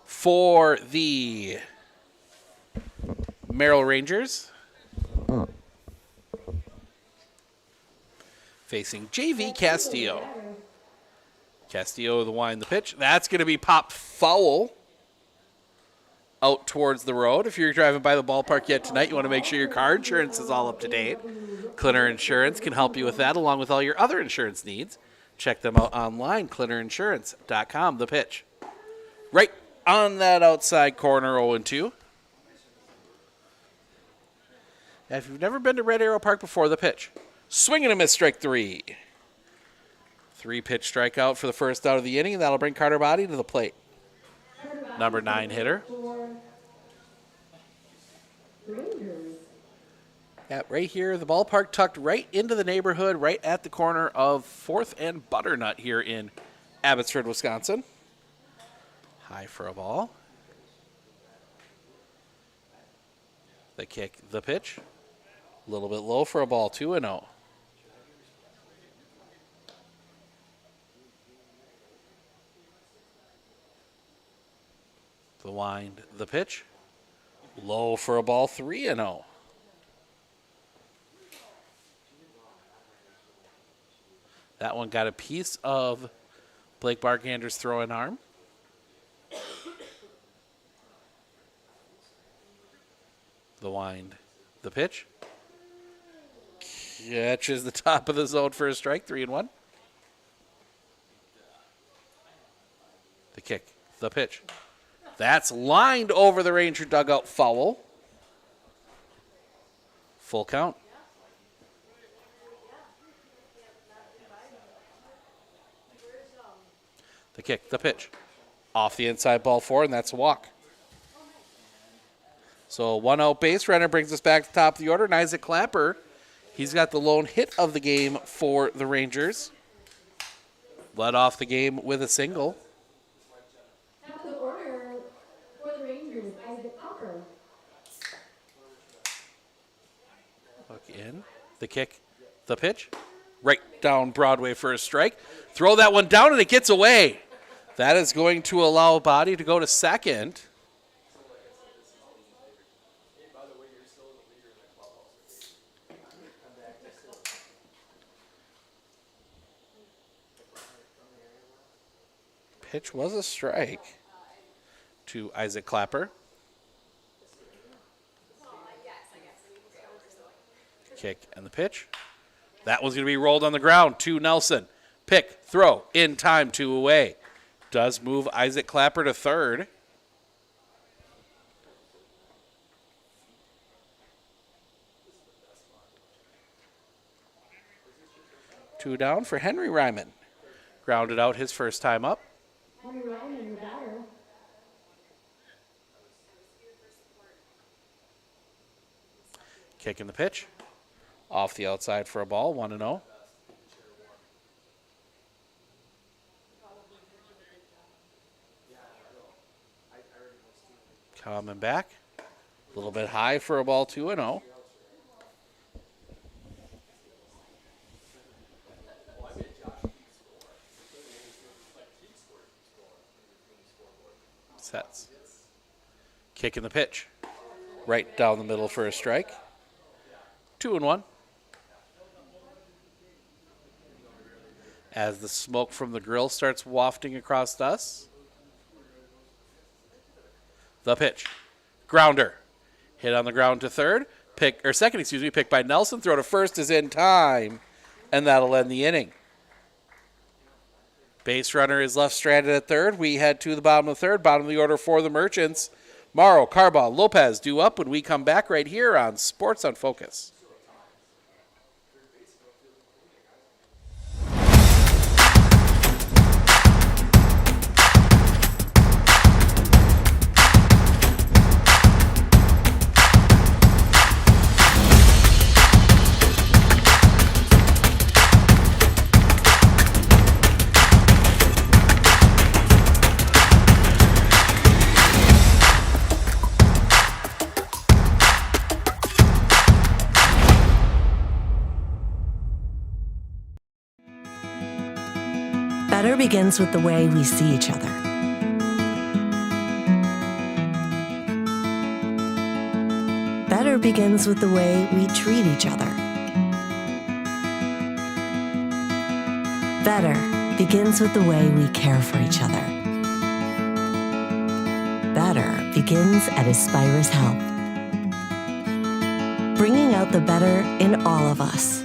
for the Merrill Rangers. Facing JV Castillo. Castillo the wind, the pitch. That's going to be pop foul out towards the road. If you're driving by the ballpark yet tonight, you want to make sure your car insurance is all up to date. Clinner Insurance can help you with that, along with all your other insurance needs. Check them out online, clinnerinsurance.com. The pitch. Right on that outside corner, 0-2. If you've never been to Red Arrow Park before, the pitch. Swing and a miss, strike three. 3-pitch strikeout for the first out of the inning, and that'll bring Carter Body to the plate. Number 9 hitter. Yeah, right here, the ballpark tucked right into the neighborhood, right at the corner of 4th and Butternut here in Abbotsford, Wisconsin. High for a ball. The kick, the pitch. A little bit low for a ball, 2-0. The wind, the pitch. Low for a ball, 3-0. That one got a piece of Blake Barkander's throwing arm. The wind, the pitch. Catches the top of the zone for a strike, 3-1. The kick, the pitch. That's lined over the Ranger dugout, foul. Full count. The kick, the pitch. Off the inside, ball 4, and that's a walk. So 1 out base runner brings us back to the top of the order. And Isaac Clapper, he's got the lone hit of the game for the Rangers. Led off the game with a single. Top of the order for the in. The kick. The pitch. Right down Broadway for a strike. Throw that one down, and it gets away. That is going to allow Body to go to second. Pitch was a strike to Isaac Clapper. Kick and the pitch. That one's going to be rolled on the ground to Nelson. Pick, throw, in time, 2 away. Does move Isaac Clapper to third. Two down for Henry Ryman. Grounded out his first time up. Henry Ryman, the batter. Kick in the pitch. Off the outside for a ball, 1-0. Coming back. A little bit high for a ball, 2-0. Sets. Kick in the pitch. Right down the middle for a strike. 2-1. As the smoke from the grill starts wafting across us. The pitch. Grounder. Hit on the ground to third. Pick by Nelson. Throw to first is in time. And that'll end the inning. Base runner is left stranded at third. We head to the bottom of the third. Bottom of the order for the Merchants. Morrow, Carball, Lopez due up when we come back right here on Sports on Focus. Better begins with the way we see each other. Better begins with the way we treat each other. Better begins with the way we care for each other. Better begins at Aspirus Health, bringing out the better in all of us.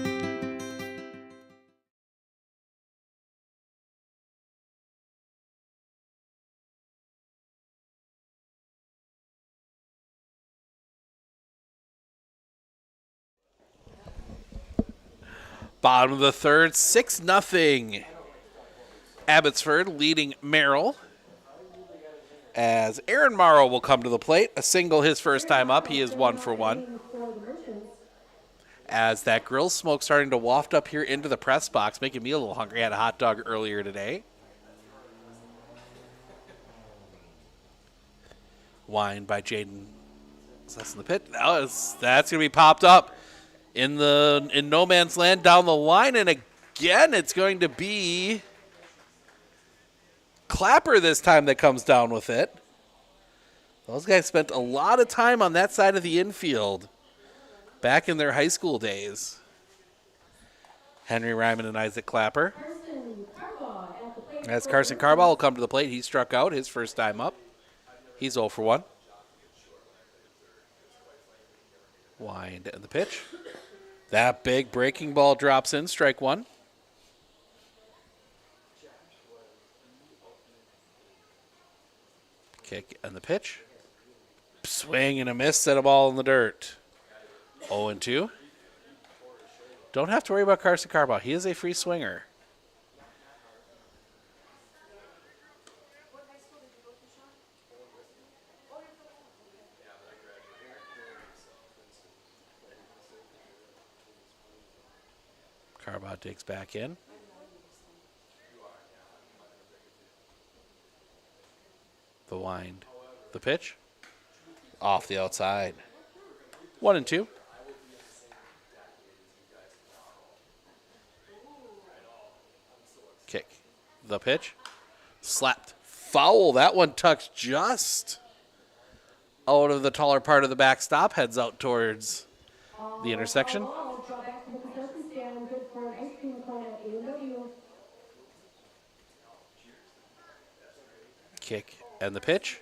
Bottom of the third, 6-0. Abbotsford leading Merrill. As Aaron Morrow will come to the plate. A single his first time up. He is 1 for 1. As that grill smoke starting to waft up here into the press box, making me a little hungry. I had a hot dog earlier today. Wind by Jaden. That's in the pit. That's going to be popped up in no man's land down the line, and again it's going to be Clapper this time that comes down with it. Those guys spent a lot of time on that side of the infield back in their high school days. Henry Ryman and Isaac Clapper. As Carson Carball will come to the plate, he struck out his first time up. He's 0 for 1. Wind and the pitch. That big breaking ball drops in, strike 1. Kick and the pitch. Swing and a miss, set a ball in the dirt. 0-2. Don't have to worry about Carson Carball. He is a free swinger. Carball digs back in. The wind. The pitch. Off the outside. 1-2. kick. The pitch. Slapped. Foul. That one tucks just out of the taller part of the backstop. Heads out towards the intersection. Kick and the pitch.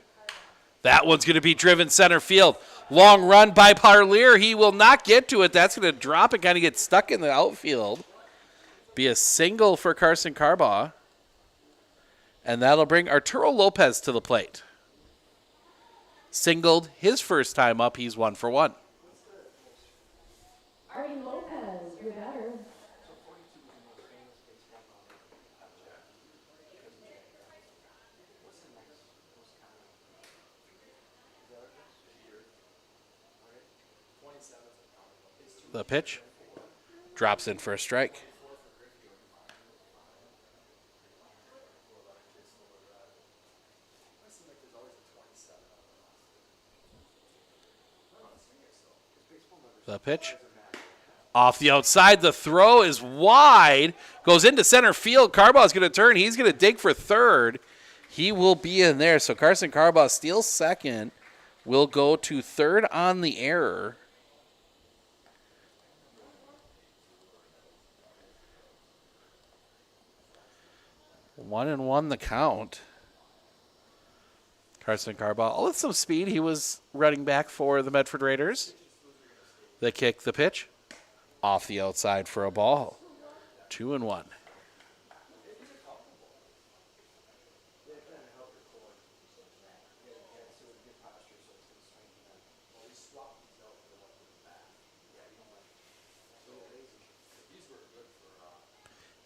That one's going to be driven center field. Long run by Parlier. He will not get to it. That's going to drop and kind of get stuck in the outfield. Be a single for Carson Carbaugh. And that'll bring Arturo Lopez to the plate. Singled his first time up. He's 1 for 1. Artie Lopez, you're better. The pitch. Drops in for a strike. The pitch. Off the outside. The throw is wide. Goes into center field. Carbaugh's going to turn. He's going to dig for third. He will be in there. So Carson Carbaugh steals second. Will go to third on the error. One and one the count. Carson Carbaugh, with some speed. He was running back for the Medford Raiders. The kick, the pitch. Off the outside for a ball. 2 and 1.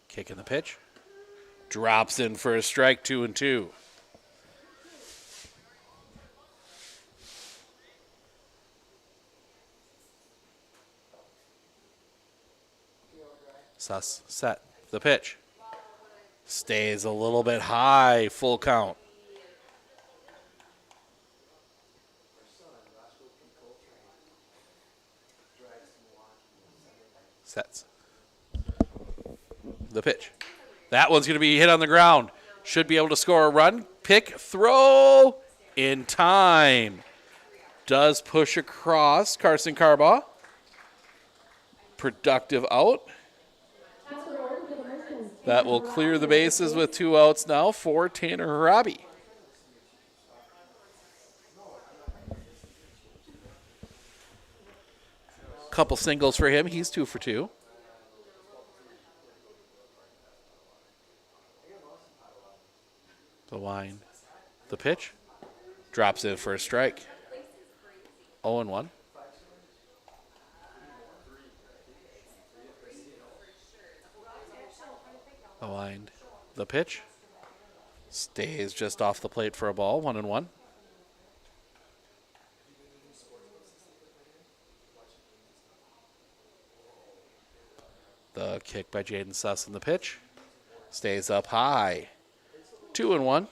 Kick in the pitch. Drops in for a strike. 2 and 2. Suss set. The pitch. Stays a little bit high. Full count. Sets. The pitch. That one's going to be hit on the ground. Should be able to score a run. Pick, throw in time. Does push across Carson Carbaugh. Productive out. That will clear the bases with 2 outs now for Tanner Harabi. Couple singles for him. He's 2 for 2. The line. The pitch. Drops in for a strike. 0 and 1. The line. The pitch. Stays just off the plate for a ball. 1 and 1. The kick by Jaden Suss in the pitch. Stays up high. 2 and 1.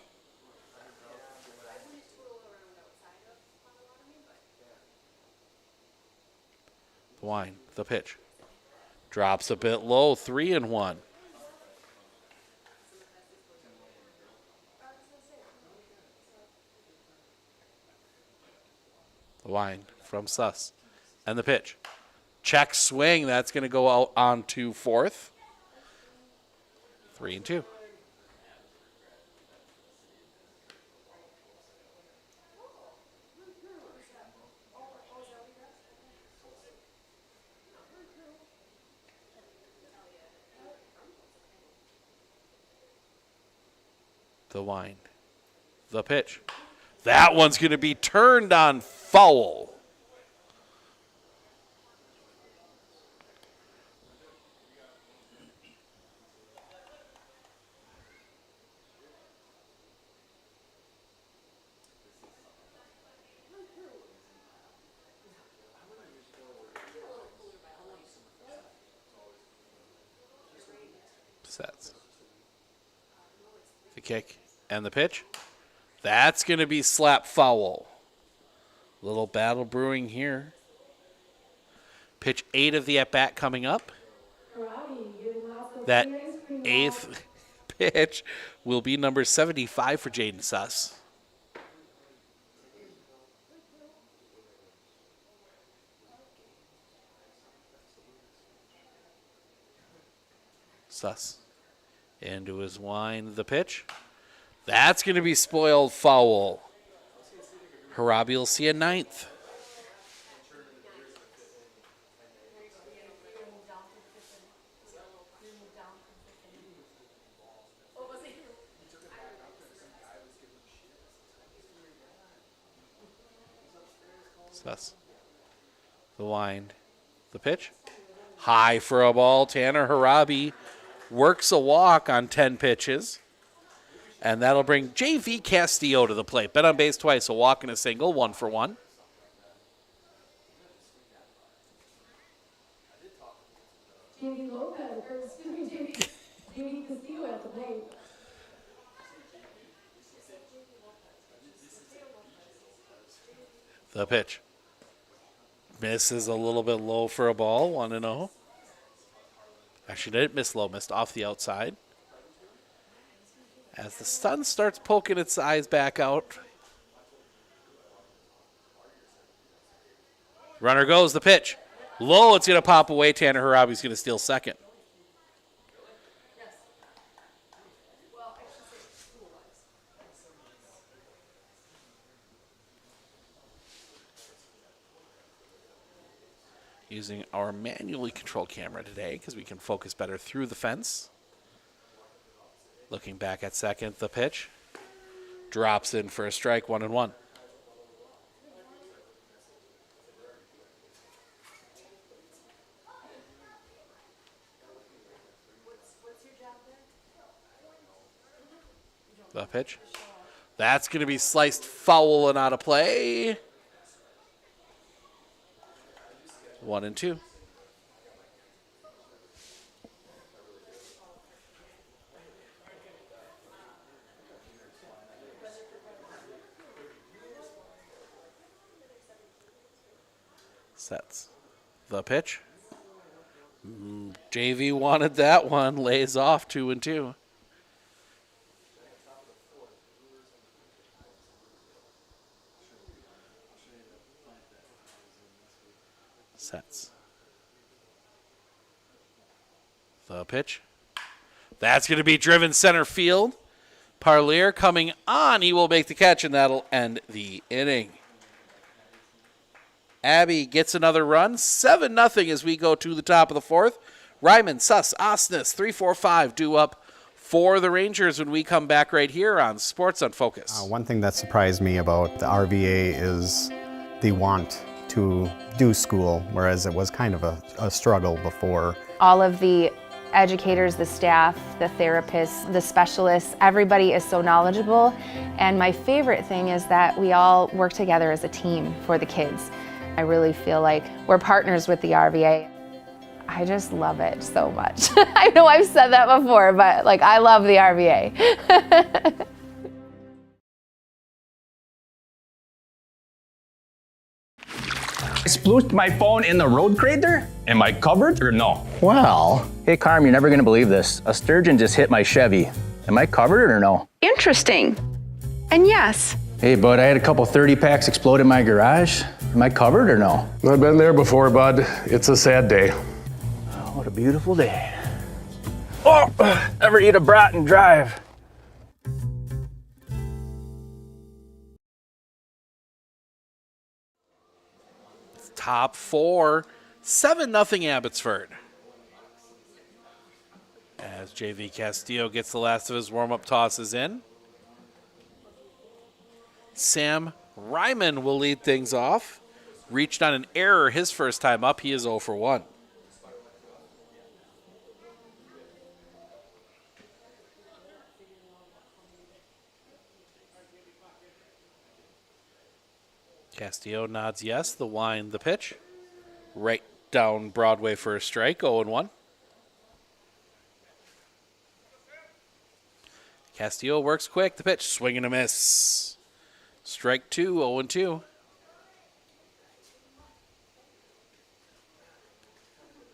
The line. The pitch. Drops a bit low. 3 and 1. The line from Suss. And the pitch. Check swing. That's going to go out onto fourth. 3 and 2. The line. The pitch. That one's going to be turned on foul. Sets. The kick and the pitch. That's going to be slap foul. Little battle brewing here. Pitch 8 of the at-bat coming up. That 8th pitch will be number 75 for Jaden Suss. Suss into his wind, the pitch. That's going to be spoiled foul. Harabi will see a ninth. Suss. The wind. The pitch. High for a ball. Tanner Harabi works a walk on 10 pitches. And that'll bring JV Castillo to the plate. Bet on base twice. A walk and a single. 1 for 1. JV Lopez, or excuse me, JV Castillo at the plate. The pitch. Misses a little bit low for a ball. 1-0. Actually, didn't miss low. Missed off the outside. As the sun starts poking its eyes back out. Runner goes, the pitch. Low, it's going to pop away. Tanner Harabi's going to steal second. Using our manually controlled camera today because we can focus better through the fence. Looking back at second, the pitch. Drops in for a strike, 1-1. The pitch. That's going to be sliced foul and out of play. 1-2. Sets the pitch. JV wanted that one. Lays off 2-2. Sets the pitch. That's going to be driven center field. Parlier coming on. He will make the catch, and that'll end the inning. Abby gets another run. 7-0 as we go to the top of the fourth. Ryman, Suss, Osnes, 3-4-5 due up for the Rangers when we come back right here on Sports on Focus. One thing that surprised me about the RVA is the want to do school, whereas it was kind of a struggle before. All of the educators, the staff, the therapists, the specialists, everybody is so knowledgeable. And my favorite thing is that we all work together as a team for the kids. I really feel like we're partners with the RVA. I just love it so much. I know I've said that before, but like I love the RVA. I splooshed my phone in the road crater? Am I covered or no? Well. Hey Carm, you're never gonna believe this. A sturgeon just hit my Chevy. Am I covered or no? Interesting. And yes. Hey bud, I had a couple 30 packs explode in my garage. Am I covered or no? I've been there before, bud. It's a sad day. Oh, what a beautiful day. Oh, ever eat a brat and drive? Top four, 7-0 Abbotsford. As JV Castillo gets the last of his warm-up tosses in. Sam Ryman will lead things off. Reached on an error his first time up. He is 0 for 1. Castillo nods yes. The wind, the pitch. Right down Broadway for a strike. 0-1. Castillo works quick. The pitch. Swing and a miss. Strike 2. 0-2.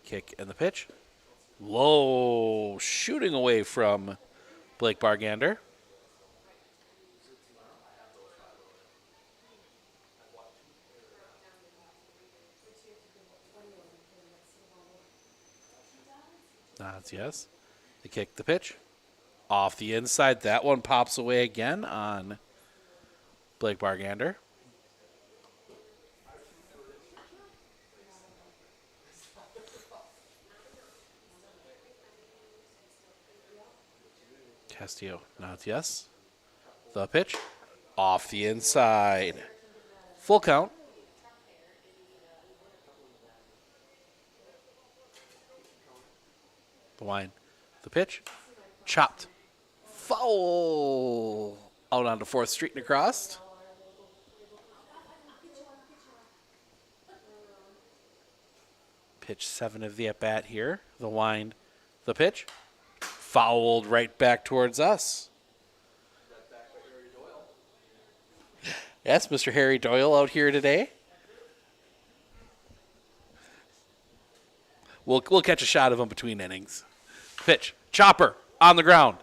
Kick and the pitch. Low. Shooting away from Blake Bargander. Nods yes. They kick the pitch. Off the inside. That one pops away again on Blake Bargander. Castillo nods yes. The pitch. Off the inside. Full count. The line. The pitch. Chopped. Foul. Out onto 4th Street and across. Pitch 7 of the at-bat here. The wind. The pitch. Fouled right back towards us. Yes, Mr. Harry Doyle out here today. We'll catch a shot of him between innings. Pitch. Chopper on the ground.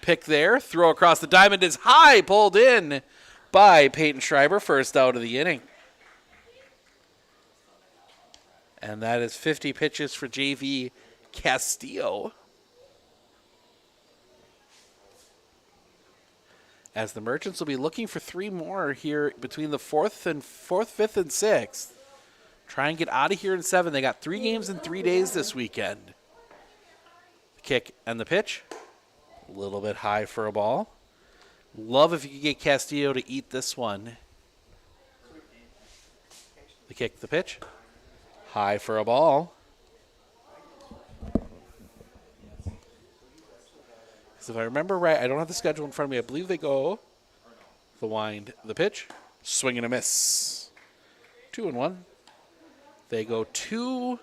Pick there. Throw across the diamond is high. Pulled in by Peyton Schreiber. First out of the inning. And that is 50 pitches for JV Castillo. As the Merchants will be looking for 3 more here between the 4th, 5th, and 6th. Try and get out of here in 7. They got 3 games in 3 days this weekend. The kick and the pitch. A little bit high for a ball. Love if you could get Castillo to eat this one. The kick, the pitch. High for a ball. So if I remember right, I don't have the schedule in front of me. I believe they go the wind, the pitch, swing and a miss. 2-1. They go to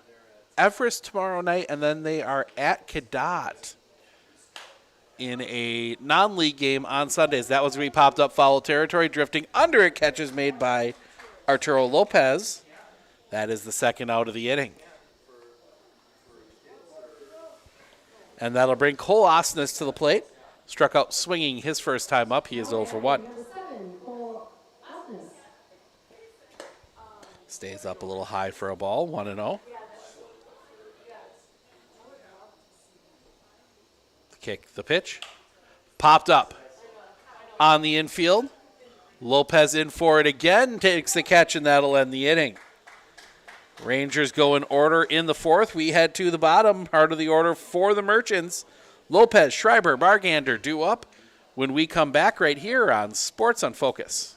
Everest tomorrow night, and then they are at Cadott in a non-league game on Sundays. That was where he popped up foul territory, drifting under it. Catches made by Arturo Lopez. That is the 2nd out of the inning. And that'll bring Cole Osnes to the plate. Struck out swinging his first time up. He is 0 for 1. Stays up a little high for a ball, 1-0. The kick, the pitch. Popped up on the infield. Lopez in for it again. Takes the catch, and that'll end the inning. Rangers go in order in the 4th. We head to the bottom part of the order for the Merchants. Lopez, Schreiber, Bargander due up when we come back right here on Sports on Focus.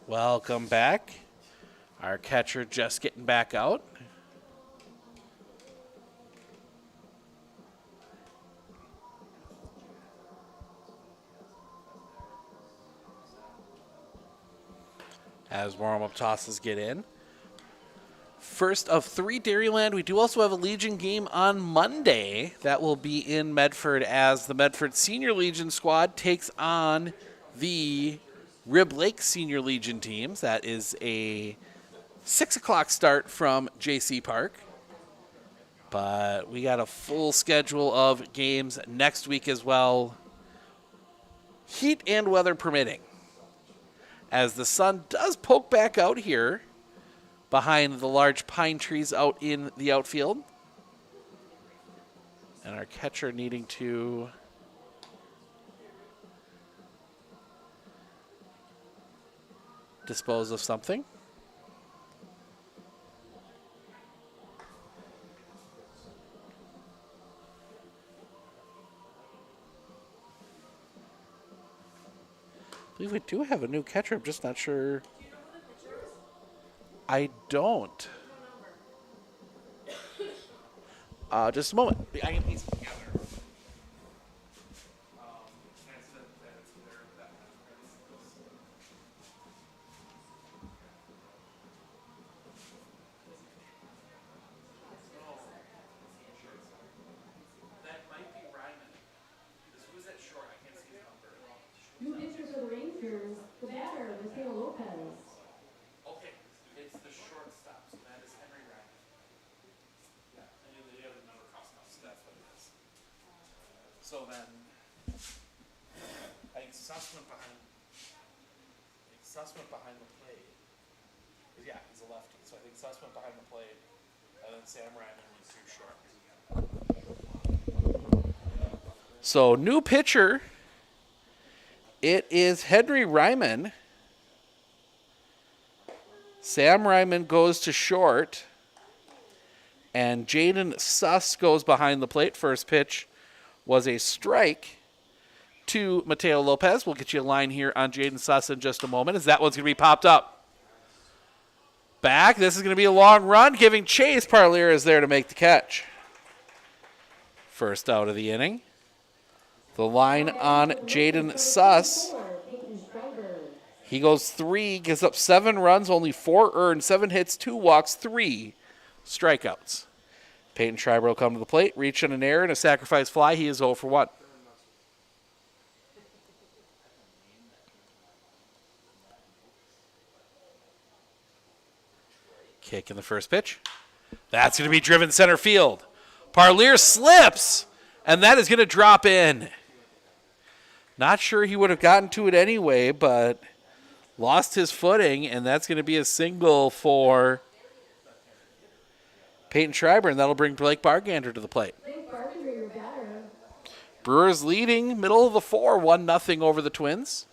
Welcome back. Our catcher just getting back out. As warm-up tosses get in. First of 3 Dairyland. We do also have a Legion game on Monday. That will be in Medford as the Medford Senior Legion squad takes on the Rib Lake Senior Legion teams. That is a 6 o'clock start from JC Park. But we got a full schedule of games next week as well, heat and weather permitting, as the sun does poke back out here behind the large pine trees out in the outfield. And our catcher needing to dispose of something. I believe we do have a new catcher. I'm just not sure. I don't. Just a moment. I can piece it together. That might be Ryman. Who's that short? I can't see his number. New pitcher for the Rangers, the batter, Mateo Lopez. Okay, it's the shortstop, so that is Henry Ryman. Yeah, and the other number crossed out, so that's what it is. So then, I think Sussman behind the plate. Yeah, he's a lefty, so I think Sussman behind the plate, and then Sam Ryman was too short. So new pitcher. It is Henry Ryman. Sam Ryman goes to short. And Jaden Suss goes behind the plate. First pitch was a strike to Mateo Lopez. We'll get you a line here on Jaden Suss in just a moment, as that one's going to be popped up. Back. This is going to be a long run. Giving chase. Parlier is there to make the catch. First out of the inning. The line on Jaden Suss. He goes 3, gives up 7 runs, only 4 earned, 7 hits, 2 walks, 3 strikeouts. Peyton Schreiber will come to the plate, reach on an error and a sacrifice fly. He is 0 for 1. Kick in the first pitch. That's going to be driven center field. Parlier slips, and that is going to drop in. Not sure he would have gotten to it anyway, but lost his footing, and that's going to be a single for Peyton Schreiber, and that'll bring Blake Bargander to the plate. Brewers leading, middle of the 4, 1-0 over the Twins.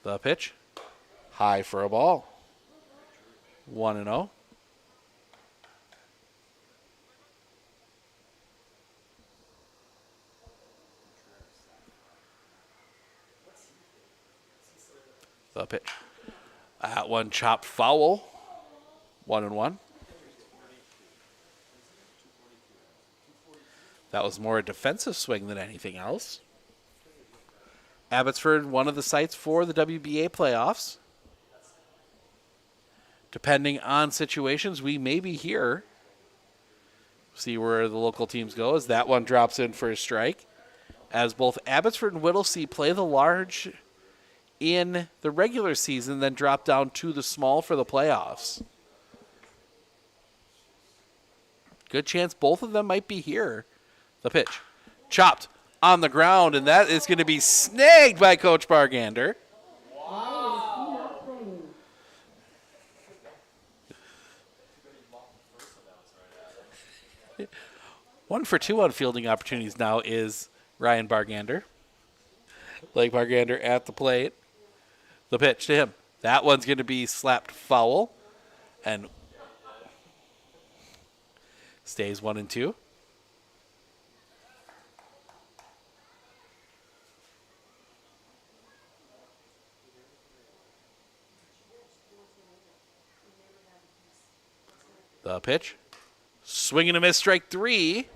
The pitch, high for a ball. 1-0. The pitch. That one chopped foul. 1-1. That was more a defensive swing than anything else. Abbotsford, one of the sites for the WBA playoffs. Depending on situations, we may be here. See where the local teams go as that one drops in for a strike. As both Abbotsford and Whittlesea play the large in the regular season, then drop down to the small for the playoffs. Good chance both of them might be here. The pitch. Chopped on the ground, and that is going to be snagged by Coach Bargander. Wow. 1 for 2 on fielding opportunities now is Ryan Bargander. Blake Bargander at the plate. The pitch to him. That one's going to be slapped foul and stays 1-2. The pitch. Swing and a miss, strike 3.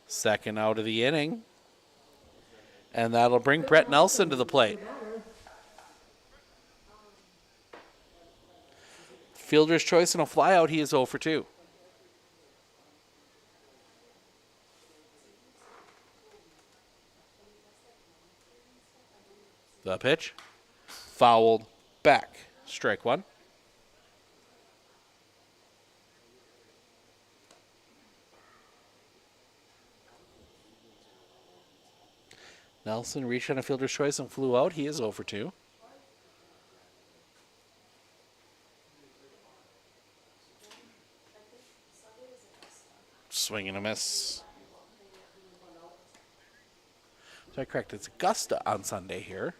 Second out of the inning. And that'll bring Brett Nelson to the plate. Fielder's choice and a flyout. He is 0 for 2. The pitch. Fouled back. Strike one. Nelson reached on a fielder's choice and flew out. He is 0 for 2. Swing and a miss. So I correct, it's Augusta on Sunday here.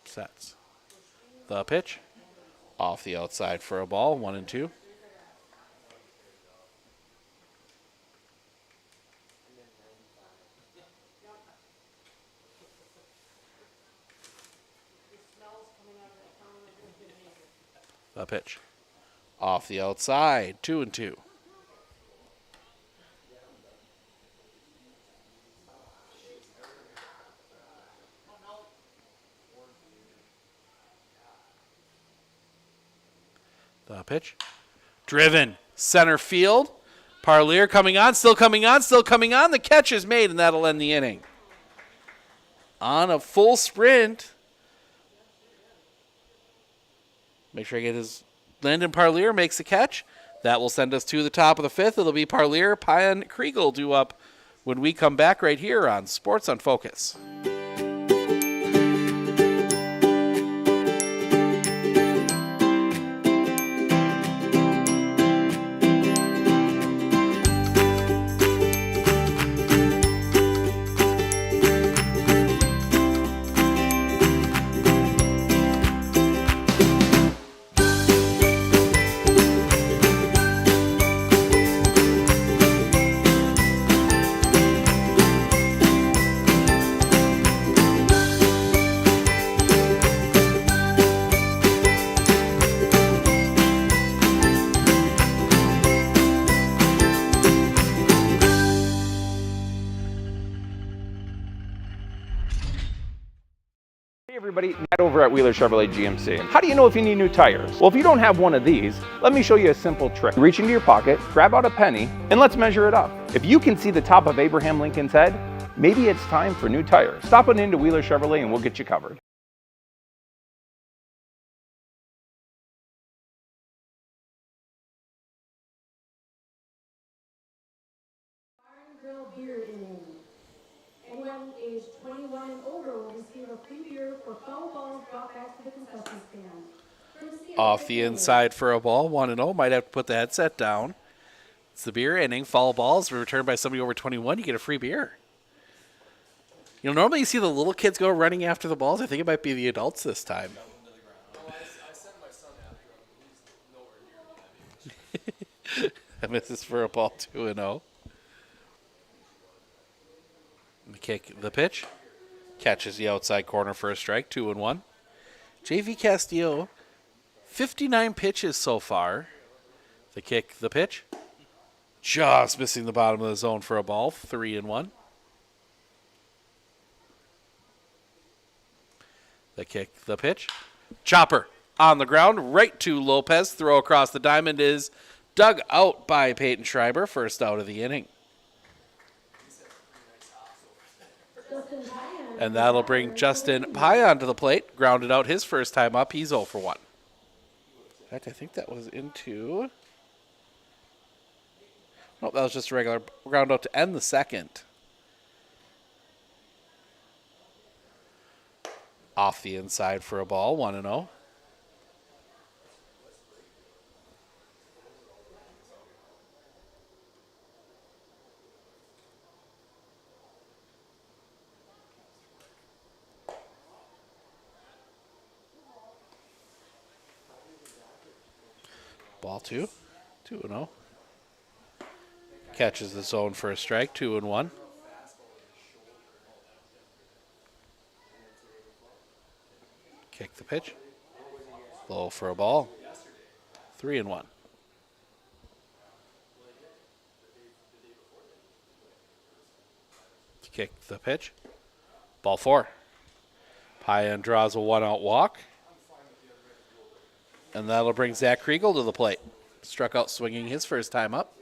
Sets. The pitch. Off the outside for a ball, 1-2. The pitch. Off the outside, 2-2. The pitch. Driven. Center field. Parlier coming on, still coming on, still coming on. The catch is made, and that'll end the inning. On a full sprint. Make sure I get his... Landon Parlier makes the catch. That will send us to the top of the fifth. It'll be Parlier, Pyan, Kriegel due up when we come back right here on Sports on Focus. Everybody, Matt over at Wheeler Chevrolet GMC. How do you know if you need new tires? Well, if you don't have one of these, let me show you a simple trick. Reach into your pocket, grab out a penny, and let's measure it up. If you can see the top of Abraham Lincoln's head, maybe it's time for new tires. Stop on into Wheeler Chevrolet and we'll get you covered. Grill beer inning. Anyone aged 21 and older will receive a free beer for foul balls brought back to the concession stand. Off the inside for a ball, 1-0. Might have to put the headset down. It's the beer inning. Foul balls returned by somebody over 21. You get a free beer. You know, normally you see the little kids go running after the balls. I think it might be the adults this time. That misses for a ball, 2-0. The kick, the pitch. Catches the outside corner for a strike, 2-1. JV Castillo, 59 pitches so far. The kick, the pitch. Just missing the bottom of the zone for a ball, 3-1. The kick, the pitch. Chopper on the ground, right to Lopez. Throw across the diamond is dug out by Peyton Schreiber, first out of the inning. And that'll bring Justin Pyan to the plate. Grounded out his first time up. He's 0 for 1. In fact, I think that was into... Nope, that was just a regular ground out to end the second. Off the inside for a ball, 1-0. Ball 2, 2-0. Catches the zone for a strike, 2-1. Kick the pitch. Low for a ball. 3-1. Kick the pitch. Ball 4. Payan draws a 1-out walk. And that'll bring Zach Kriegel to the plate. Struck out swinging his first time up.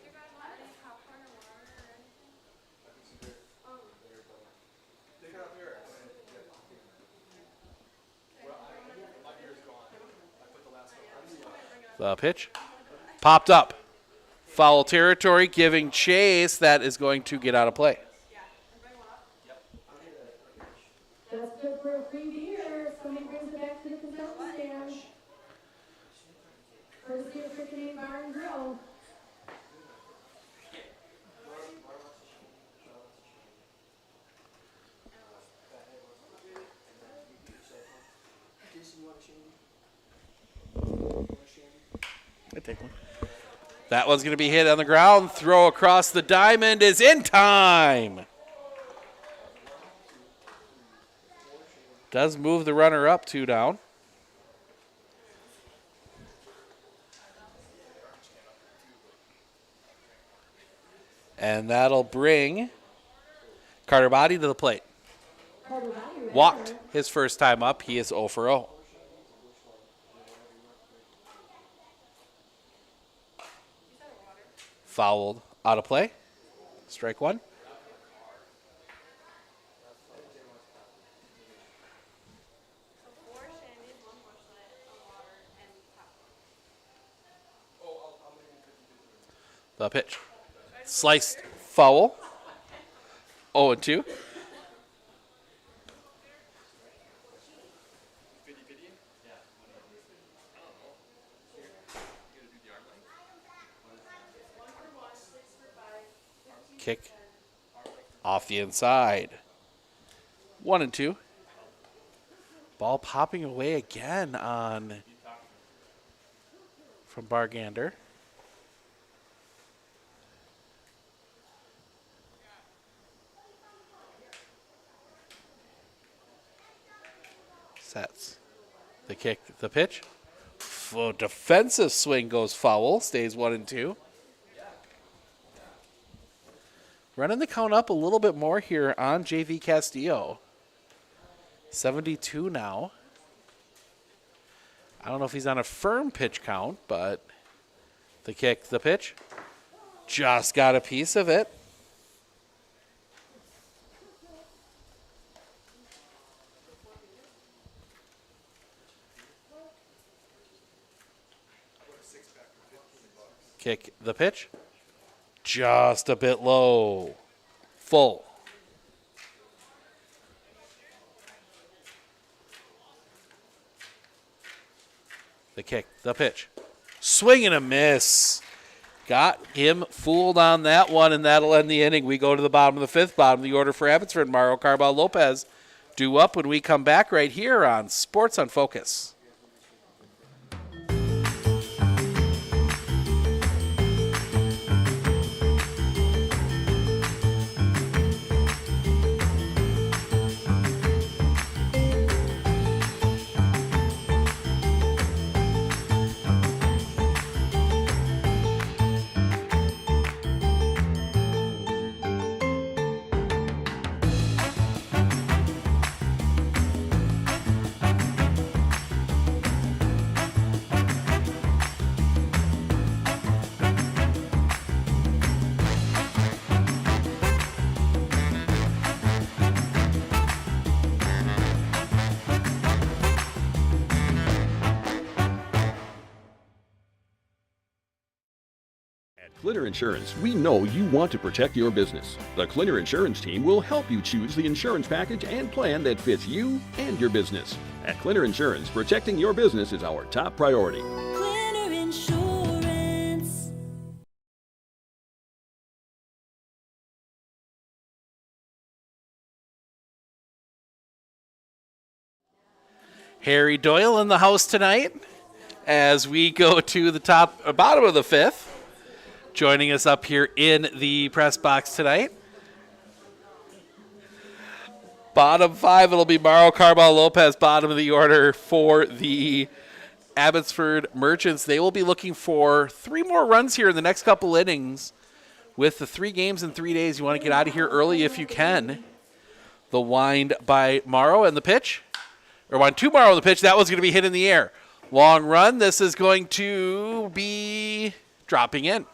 The pitch. Popped up. Foul territory, giving chase. That is going to get out of play. That's good for a free beer. Somebody brings it back to the concession stand. Courtesy of Frickin' Bar and Grill. I take one. That one's going to be hit on the ground. Throw across the diamond is in time. Does move the runner up 2 down. And that'll bring Carter Body to the plate. Walked his first time up. He is 0 for 0. Fouled out of play. Strike 1. The pitch. Sliced foul. 0-2. Kick off the inside. 1-2. Ball popping away again on from Bargander. Sets. The kick, the pitch. Defensive swing goes foul. Stays 1-2. Running the count up a little bit more here on JV Castillo. 72 now. I don't know if he's on a firm pitch count, but the kick, the pitch. Just got a piece of it. Kick, the pitch. Just a bit low. Full. The kick, the pitch. Swing and a miss. Got him fooled on that one, and that'll end the inning. We go to the bottom of the 5th, bottom of the order for Abbotsford. Mario Carball Lopez due up when we come back right here on Sports on Focus. Clinner Insurance, we know you want to protect your business. The Clinner Insurance team will help you choose the insurance package and plan that fits you and your business. At Clinner Insurance, protecting your business is our top priority. Clinner Insurance. Harry Doyle in the house tonight as we go to the bottom of the 5th. Joining us up here in the press box tonight. Bottom 5, it'll be Mauro Carball Lopez, bottom of the order for the Abbotsford Merchants. They will be looking for 3 more runs here in the next couple innings. With the 3 games in 3 days, you want to get out of here early if you can. The wind by Mauro and the pitch. Or wind to Mauro and the pitch. That one's going to be hit in the air. Long run. This is going to be dropping in.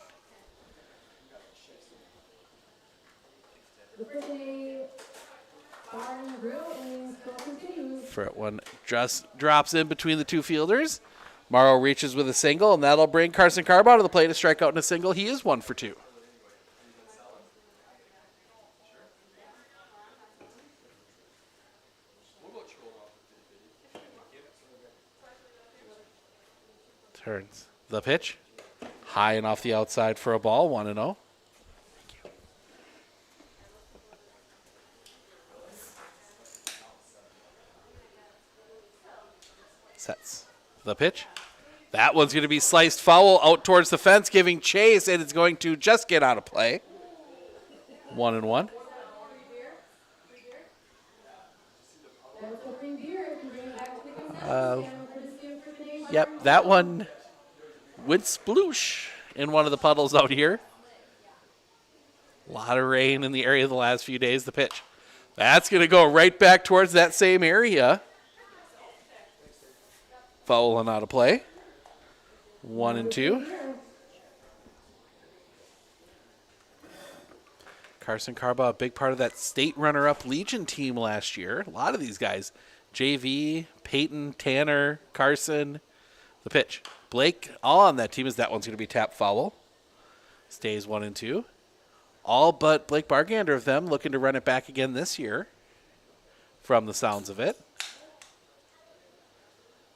Front one just drops in between the 2 fielders. Mauro reaches with a single, and that'll bring Carson Carbaugh to the plate to strike out in a single. He is 1 for 2. Turns the pitch. High and off the outside for a ball, 1-0. Sets the pitch. That one's going to be sliced foul out towards the fence, giving chase, and it's going to just get out of play. 1-1. Yep, that one went sploosh in one of the puddles out here. A lot of rain in the area the last few days. The pitch. That's going to go right back towards that same area. Foul and out of play. 1-2. Carson Carbaugh, a big part of that state runner-up Legion team last year. A lot of these guys. JV, Peyton, Tanner, Carson. The pitch. Blake, all on that team, as that one's going to be tapped foul. Stays 1-2. All but Blake Bargander of them looking to run it back again this year, from the sounds of it.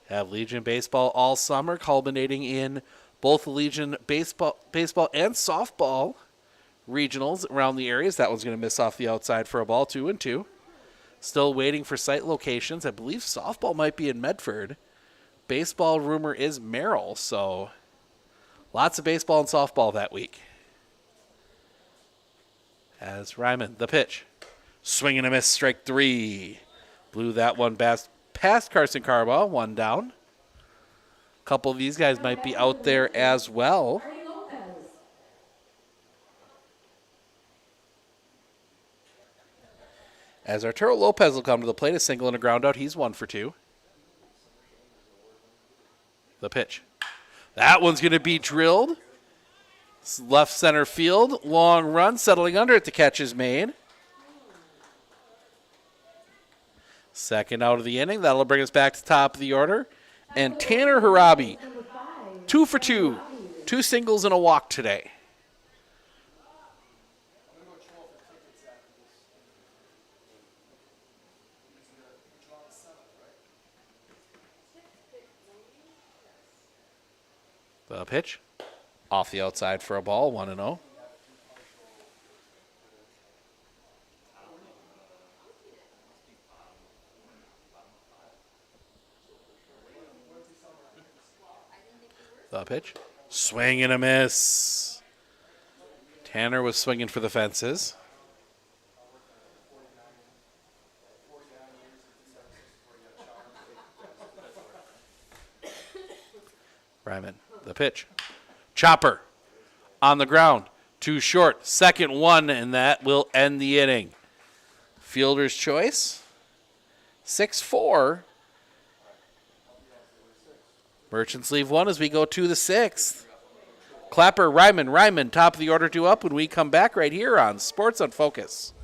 Have Legion baseball all summer, culminating in both the Legion baseball and softball regionals around the areas. That one's going to miss off the outside for a ball, 2-2. Still waiting for site locations. I believe softball might be in Medford. Baseball, rumor is Merrill, so lots of baseball and softball that week. As Ryman, the pitch. Swing and a miss, strike 3. Blew that one past Carson Carbaugh, 1 down. A couple of these guys might be out there as well. As Arturo Lopez will come to the plate, a single and a ground out. He's 1 for 2. The pitch. That one's going to be drilled. Left center field. Long run. Settling under it. The catch is made. Second out of the inning. That'll bring us back to top of the order. And Tanner Harabi, 2 for 2. 2 singles and a walk today. The pitch. Off the outside for a ball, 1-0. The pitch. Swing and a miss. Tanner was swinging for the fences. Ryman, the pitch. Chopper on the ground. Too short. Second one, and that will end the inning. Fielder's choice. 6-4. Merchants leave 1 as we go to the 6th. Clapper, Ryman, top of the order 2 up when we come back right here on Sports on Focus.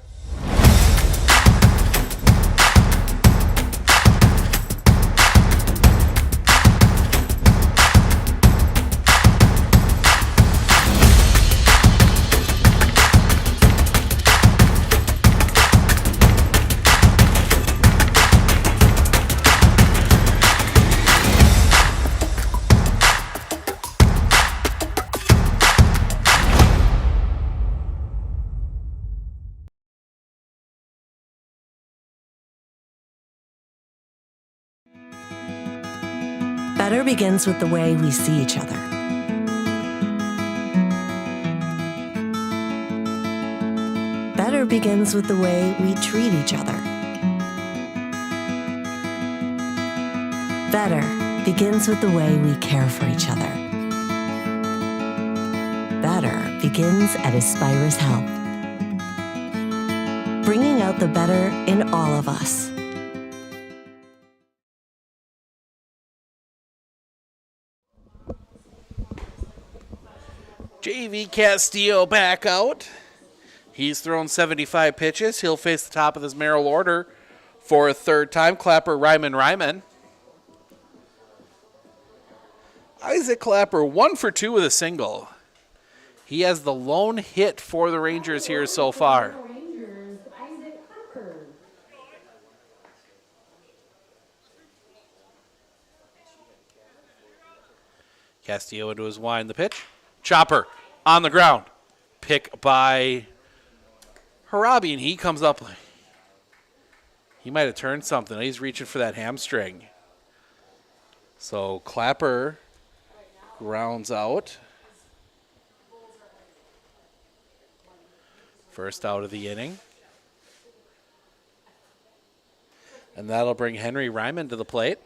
Better begins with the way we see each other. Better begins with the way we treat each other. Better begins with the way we care for each other. Better begins at Aspirus Health, bringing out the better in all of us. JV Castillo back out. He's thrown 75 pitches. He'll face the top of this Merrill order for a third time. Clapper, Ryman. Isaac Clapper, 1 for 2 with a single. He has the lone hit for the Rangers here so far. Castillo into his wind. The pitch. Chopper on the ground. Pick by Harabi, and he comes up. He might have turned something. He's reaching for that hamstring. So Clapper grounds out. First out of the inning. And that'll bring Henry Ryman to the plate.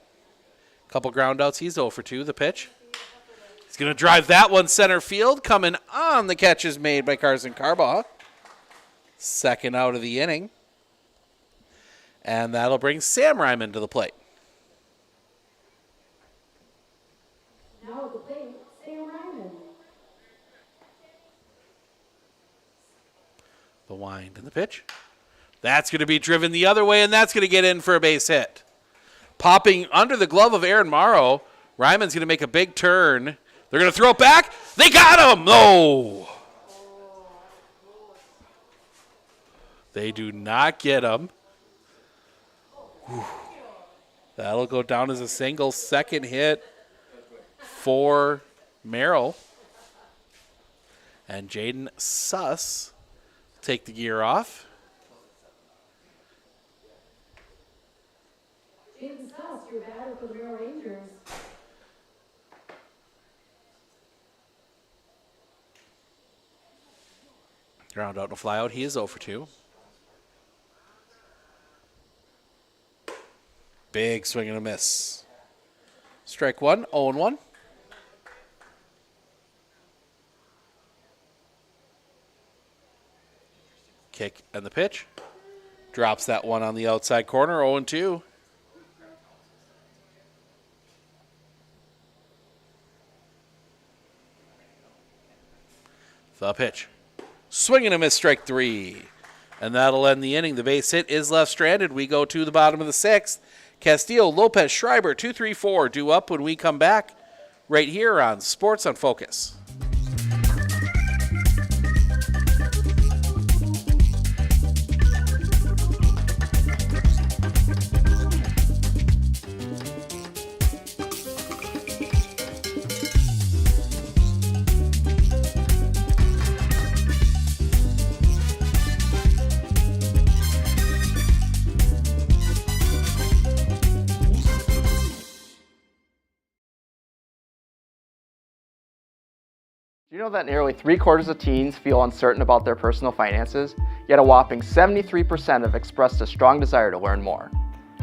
Couple ground outs. He's 0 for 2. The pitch. He's going to drive that one center field. Coming on, the catch is made by Carson Carbaugh. Second out of the inning. And that'll bring Sam Ryman to the plate. Now at the plate, Sam Ryman. The wind and the pitch. That's going to be driven the other way, and that's going to get in for a base hit. Popping under the glove of Aaron Morrow. Ryman's going to make a big turn. They're going to throw it back. They got him. No. They do not get him. Whew. That'll go down as a single. Second hit for Merrill. And Jaden Suss take the gear off. Jaden Suss, your batter for the Merrill Rangers. Ground out and a fly out. He is 0 for 2. Big swing and a miss. Strike 1, 0-1. Kick and the pitch. Drops that one on the outside corner, 0-2. The pitch. Swing and a miss, strike 3. And that'll end the inning. The base hit is left stranded. We go to the bottom of the 6th. Castillo, Lopez, Schreiber, 2-3-4 due up when we come back right here on Sports on Focus. Do you know that nearly 3/4 of teens feel uncertain about their personal finances, yet a whopping 73% have expressed a strong desire to learn more?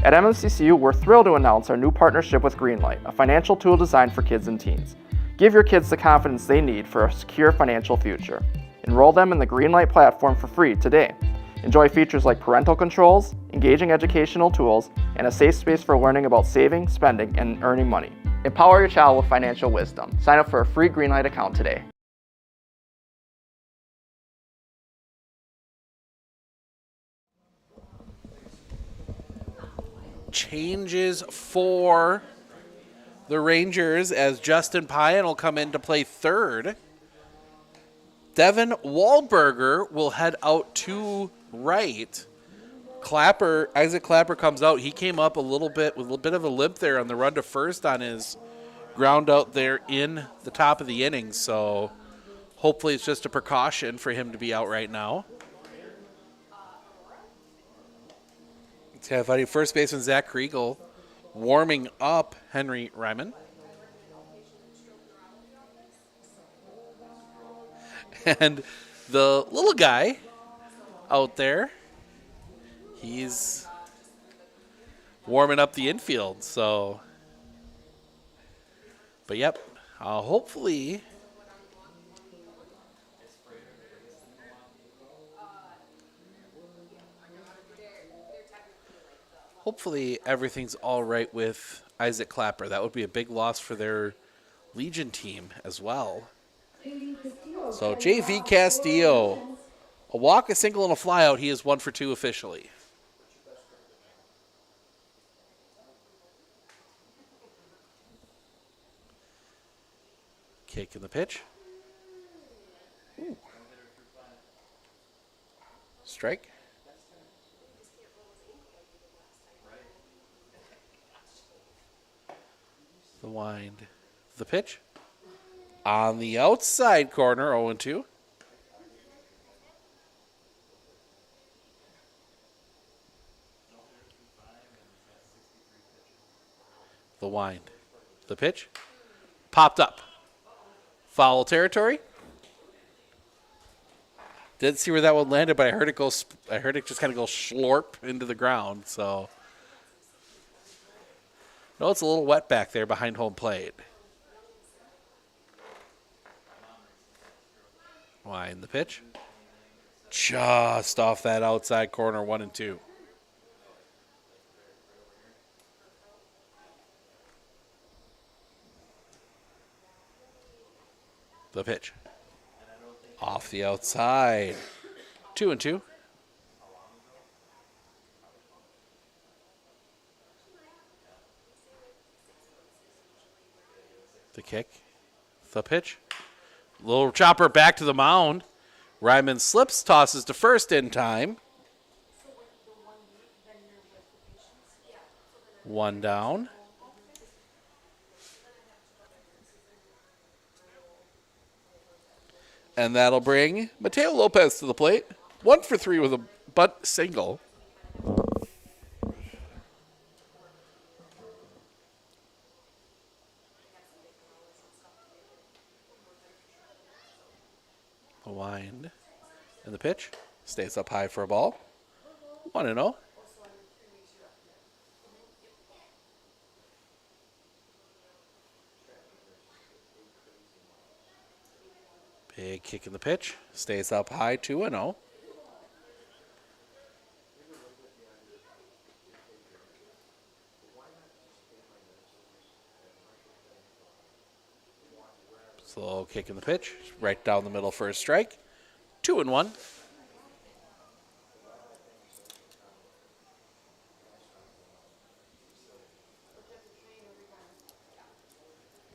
At MMCCU, we're thrilled to announce our new partnership with Greenlight, a financial tool designed for kids and teens. Give your kids the confidence they need for a secure financial future. Enroll them in the Greenlight platform for free today. Enjoy features like parental controls, engaging educational tools, and a safe space for learning about saving, spending, and earning money. Empower your child with financial wisdom. Sign up for a free Greenlight account today. Changes for the Rangers as Justin Pyan will come in to play third. Devin Waldberger will head out to right. Isaac Clapper comes out. He came up a little bit with a bit of a limp there on the run to first on his ground out there in the top of the inning. So hopefully it's just a precaution for him to be out right now. First baseman Zach Kriegel warming up Henry Ryman. And the little guy out there, he's warming up the infield. So But yep, hopefully everything's all right with Isaac Clapper. That would be a big loss for their Legion team as well. So JV Castillo, a walk, a single, and a flyout. He is 1 for 2 officially. Kick in the pitch. Ooh. Strike. The wind. The pitch. On the outside corner, 0-2. The wind. The pitch. Popped up. Foul territory. Didn't see where that one landed, but I heard it go. I heard it just kind of go slorp into the ground. So, no, it's a little wet back there behind home plate. Wind the pitch. Just off that outside corner, 1-2. The pitch. Off the outside. 2-2. The kick. The pitch. Little chopper back to the mound. Ryman slips, tosses to first in time. 1 down. And that'll bring Mateo Lopez to the plate. 1 for 3 with a bunt single. The wind and the pitch. Stays up high for a ball. 1-0. Big kick in the pitch. Stays up high, 2-0. Slow kick in the pitch. Right down the middle for a strike. 2-1.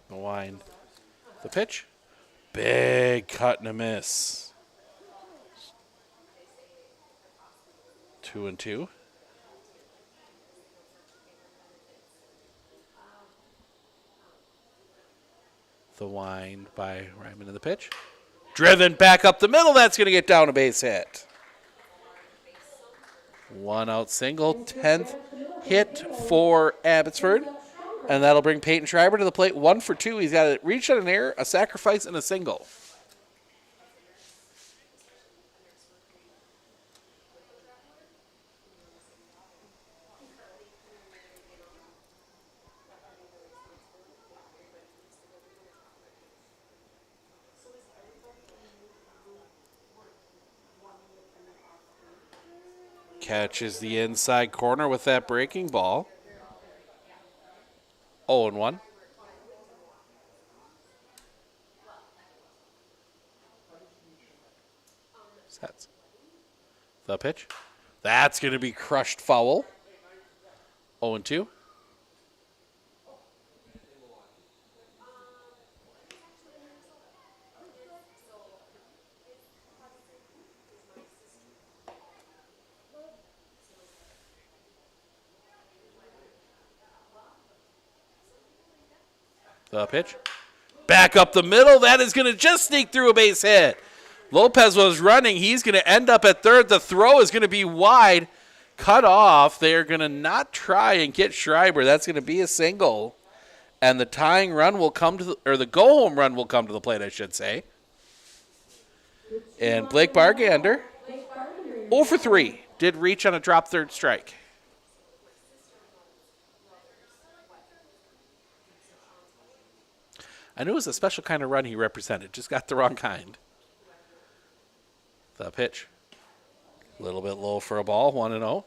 The wind. The pitch. Big cut and a miss. 2-2. The wind by Ryman in the pitch. Driven back up the middle. That's going to get down a base hit. 1 out single. 10th hit for Abbotsford. And that'll bring Peyton Schreiber to the plate. 1 for 2. He's got a reach on an error, a sacrifice, and a single. Catches the inside corner with that breaking ball. 0-1. Sets. The pitch. That's going to be crushed foul. 0-2. The pitch. Back up the middle. That is going to just sneak through a base hit. Lopez was running. He's going to end up at third. The throw is going to be wide. Cut off. They are going to not try and get Schreiber. That's going to be a single. And the tying run will come to the, or the go-home run will come to the plate, I should say. And Blake Bargander, 0 for 3. Did reach on a drop third strike. I knew it was a special kind of run he represented. Just got the wrong kind. The pitch. A little bit low for a ball, 1-0.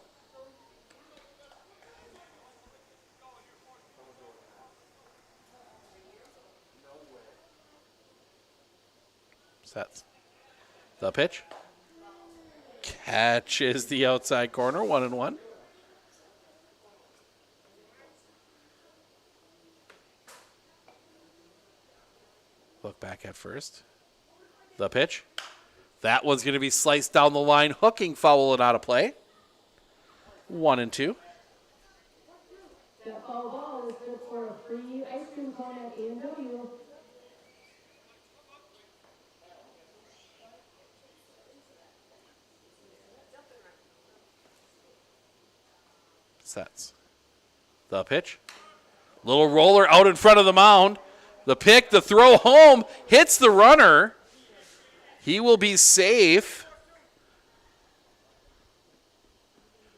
Sets. The pitch. Catches the outside corner, 1-1. Look back at first. The pitch. That one's going to be sliced down the line, hooking foul and out of play. 1-2. The foul ball is good for a free ice cream cone at A&W. Sets. The pitch. Little roller out in front of the mound. The pick, the throw home, hits the runner. He will be safe.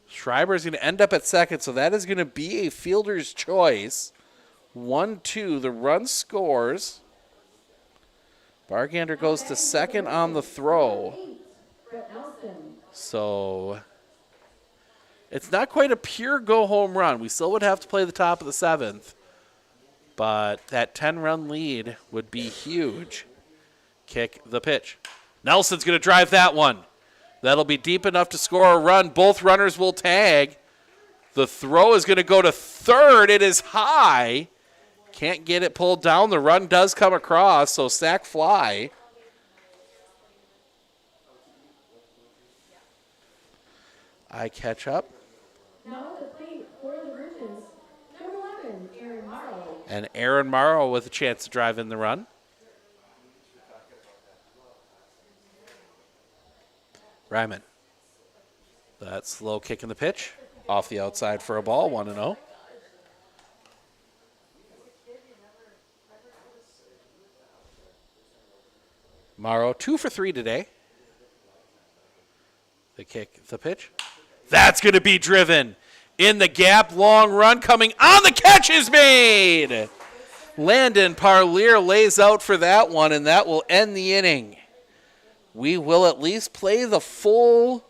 Schreiber's going to end up at second, so that is going to be a fielder's choice. 1-2, the run scores. Bargander goes to second on the throw. So it's not quite a pure go-home run. We still would have to play the top of the seventh. But that 10-run lead would be huge. Kick the pitch. Nelson's going to drive that one. That'll be deep enough to score a run. Both runners will tag. The throw is going to go to third. It is high. Can't get it pulled down. The run does come across, so sack fly. I catch up. Now the plate for the Virgins, number 11, Aaron Morrow. And Aaron Morrow with a chance to drive in the run. Ryman. That slow kick in the pitch. Off the outside for a ball, 1-0. Morrow, 2 for 3 today. The kick, the pitch. That's going to be driven in the gap. Long run coming on. The catch is made. Landon Parlier lays out for that one, and that will end the inning. We will at least play the full,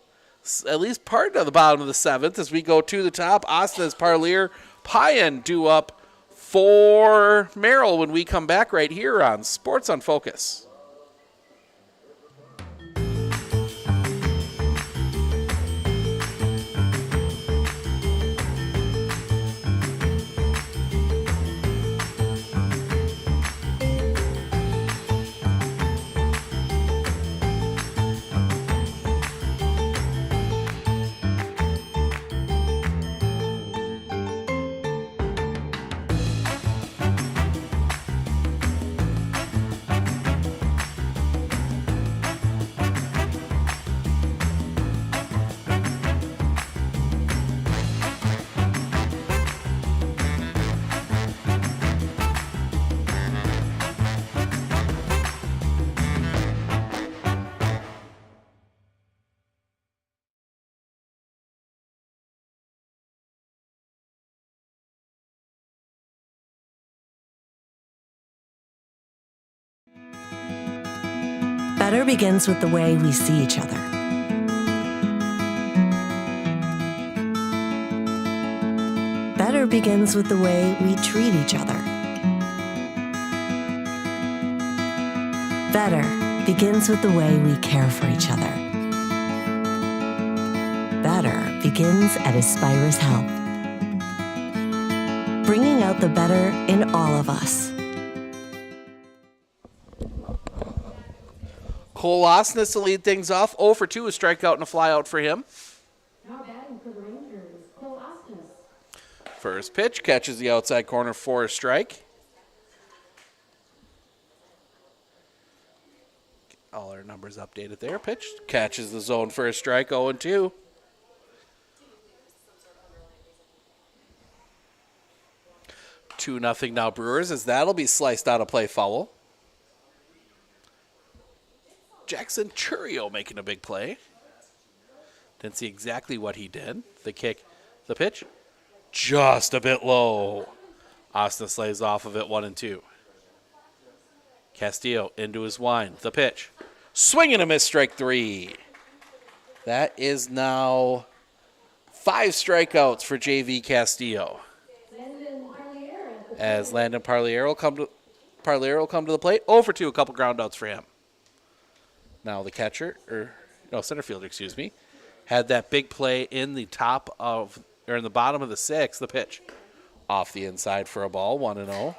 at least part of the bottom of the seventh as we go to the top. Austin as Parlier, Payan due up for Merrill when we come back right here on Sports on Focus. Better begins with the way we see each other. Better begins with the way we treat each other. Better begins with the way we care for each other. Better begins at Aspirus Health, bringing out the better in all of us. Cole Osnes to lead things off. 0 for 2, a strikeout and a flyout for him. Now batting for the Rangers, Cole Osnes. First pitch, catches the outside corner for a strike. All our numbers updated there. Pitch, catches the zone for a strike, 0-2. Two nothing now Brewers, as that'll be sliced out of play foul. Jackson Churio making a big play. Didn't see exactly what he did. The kick, the pitch, just a bit low. Austin slays off of it, 1-2. Castillo into his line. The pitch. Swing and a miss, strike 3. That is now 5 strikeouts for JV Castillo. As Landon Parlier will come to the plate. 0 for 2, a couple ground outs for him. Now the center fielder, excuse me, had that big play in the in the bottom of the 6th. The pitch off the inside for a ball, 1-0.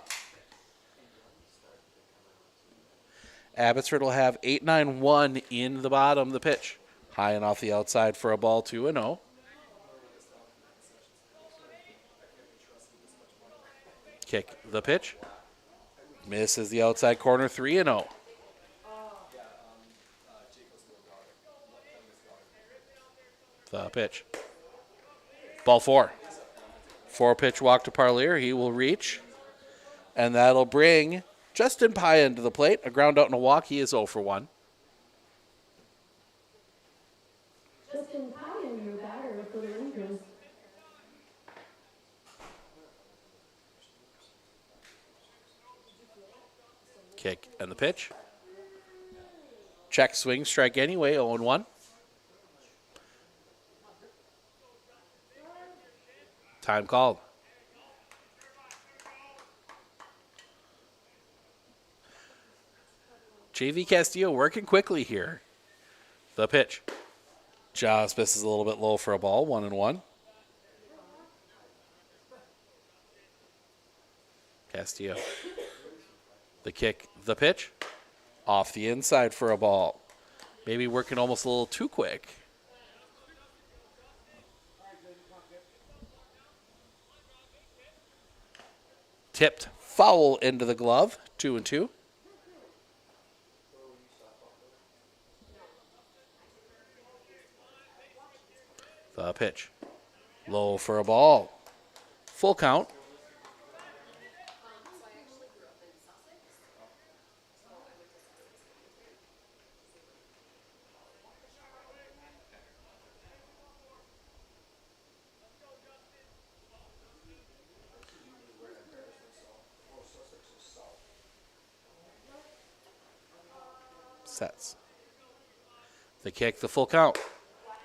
Abbotsford will have 8-9-1 in the bottom. The pitch high and off the outside for a ball, 2-0. Kick the pitch. Misses the outside corner, 3-0. The pitch. Ball 4. 4-pitch walk to Parlier. He will reach. And that'll bring Justin Payan to the plate. A ground out and a walk. He is 0 for 1. Justin Payan, your batter for the Rangers. Kick and the pitch. Check, swing, strike anyway, 0-1. Time called. JV Castillo working quickly here. The pitch. Just misses a little bit low for a ball, 1-1. Castillo. The kick, the pitch. Off the inside for a ball. Maybe working almost a little too quick. Tipped foul into the glove, 2-2. The pitch. Low for a ball. Full count. Sets. The kick, the full count.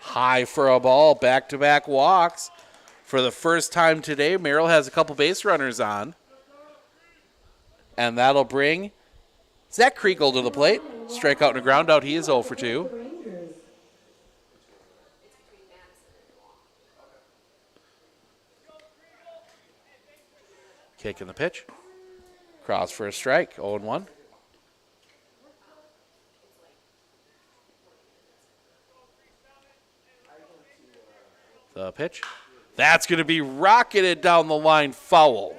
High for a ball, back-to-back walks. For the first time today, Merrill has a couple base runners on. And that'll bring Zach Kriegel to the plate. Strikeout and a ground out. He is 0 for 2. Kick in the pitch. Cross for a strike, 0-1. The pitch. That's going to be rocketed down the line, foul.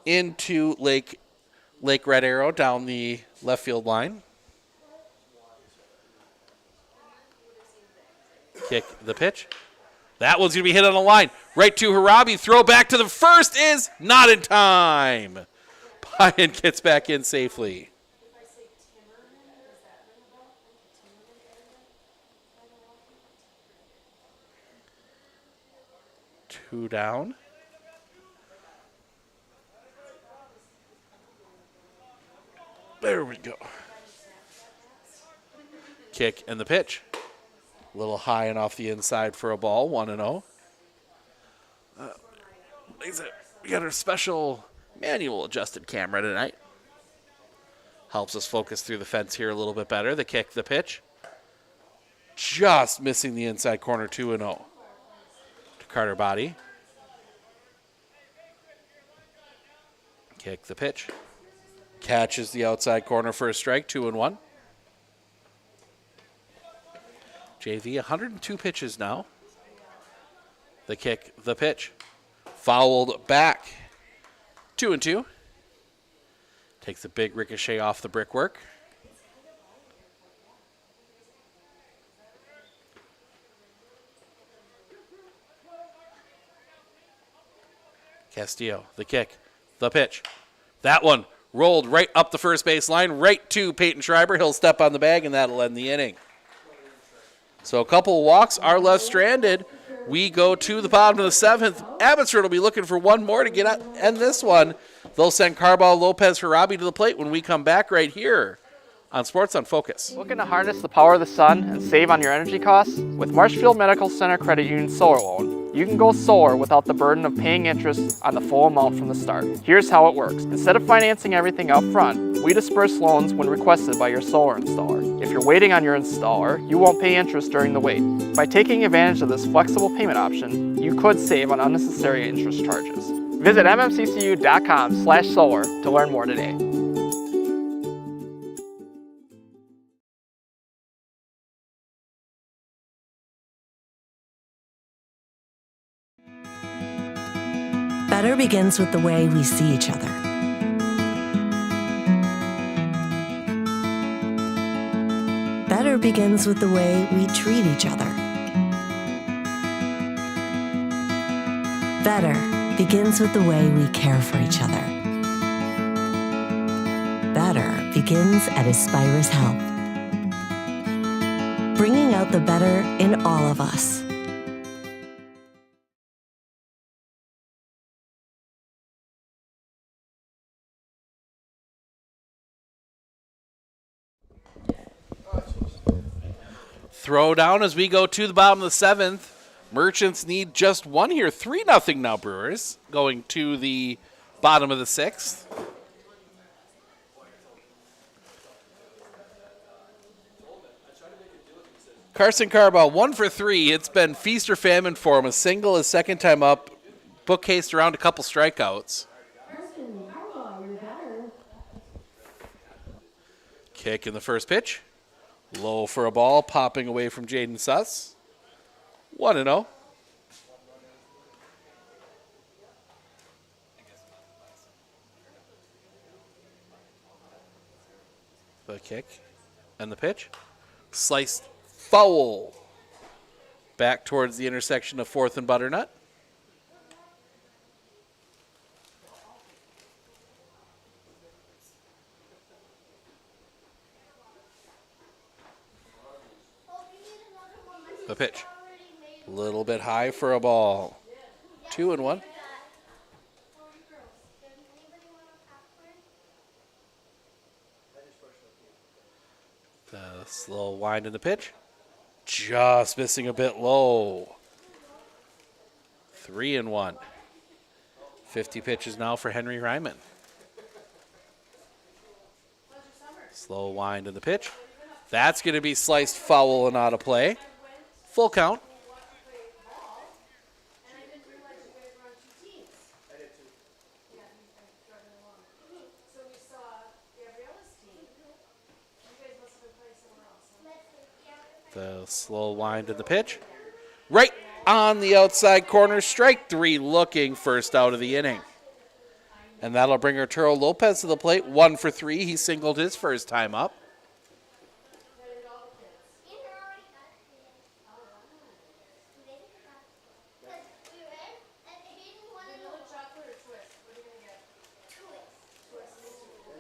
Into Lake Red Arrow down the left field line. Kick the pitch. That one's going to be hit on the line. Right to Harabi. Throw back to the first is not in time. Payan gets back in safely. 2 down. There we go. Kick and the pitch. A little high and off the inside for a ball, 1-0. We got our special manual adjusted camera tonight. Helps us focus through the fence here a little bit better. The kick, the pitch. Just missing the inside corner, 2-0. To Carter Body. Kick the pitch. Catches the outside corner for a strike, 2-1. JV, 102 pitches now. The kick, the pitch. Fouled back, 2-2. Takes a big ricochet off the brickwork. Castillo, the kick, the pitch. That one rolled right up the first base line, right to Peyton Schreiber. He'll step on the bag, and that'll end the inning. So a couple of walks are left stranded We go to the bottom of the 7th. Abbotsford will be looking for one more to end this one. They'll send Carball, Lopez, Harabi to the plate when we come back right here on Sports on Focus. Looking to harness the power of the sun and save on your energy costs? With Marshfield Medical Center Credit Union Solar Loan, you can go solar without the burden of paying interest on the full amount from the start. Here's how it works. Instead of financing everything up front, we disperse loans when requested by your solar installer. If you're waiting on your installer, you won't pay interest during the wait. By taking advantage of this flexible payment option, you could save on unnecessary interest charges. Visit mmccu.com/solar to learn more today. Better begins with the way we see each other. Better begins with the way we treat each other. Better begins with the way we care for each other. Better begins at Aspirus Health, bringing out the better in all of us. Throw down as we go to the bottom of the 7th. Merchants need just one here. 3-0 now, Brewers, going to the bottom of the 6th. Carson Carball, 1 for 3. It's been feast or famine for him. A single his second time up. Bookcased around a couple strikeouts. Kick in the first pitch. Low for a ball, popping away from Jaden Suss. 1-0. The kick and the pitch. Sliced foul. Back towards the intersection of 4th and Butternut. The pitch. A little bit high for a ball. 2-1. The slow wind in the pitch. Just missing a bit low. 3-1. 50 pitches now for Henry Ryman. Slow wind in the pitch. That's going to be sliced foul and out of play. Full count. The slow wind in the pitch. Right on the outside corner. Strike 3 looking first out of the inning. And that'll bring Arturo Lopez to the plate. 1 for 3. He singled his first time up.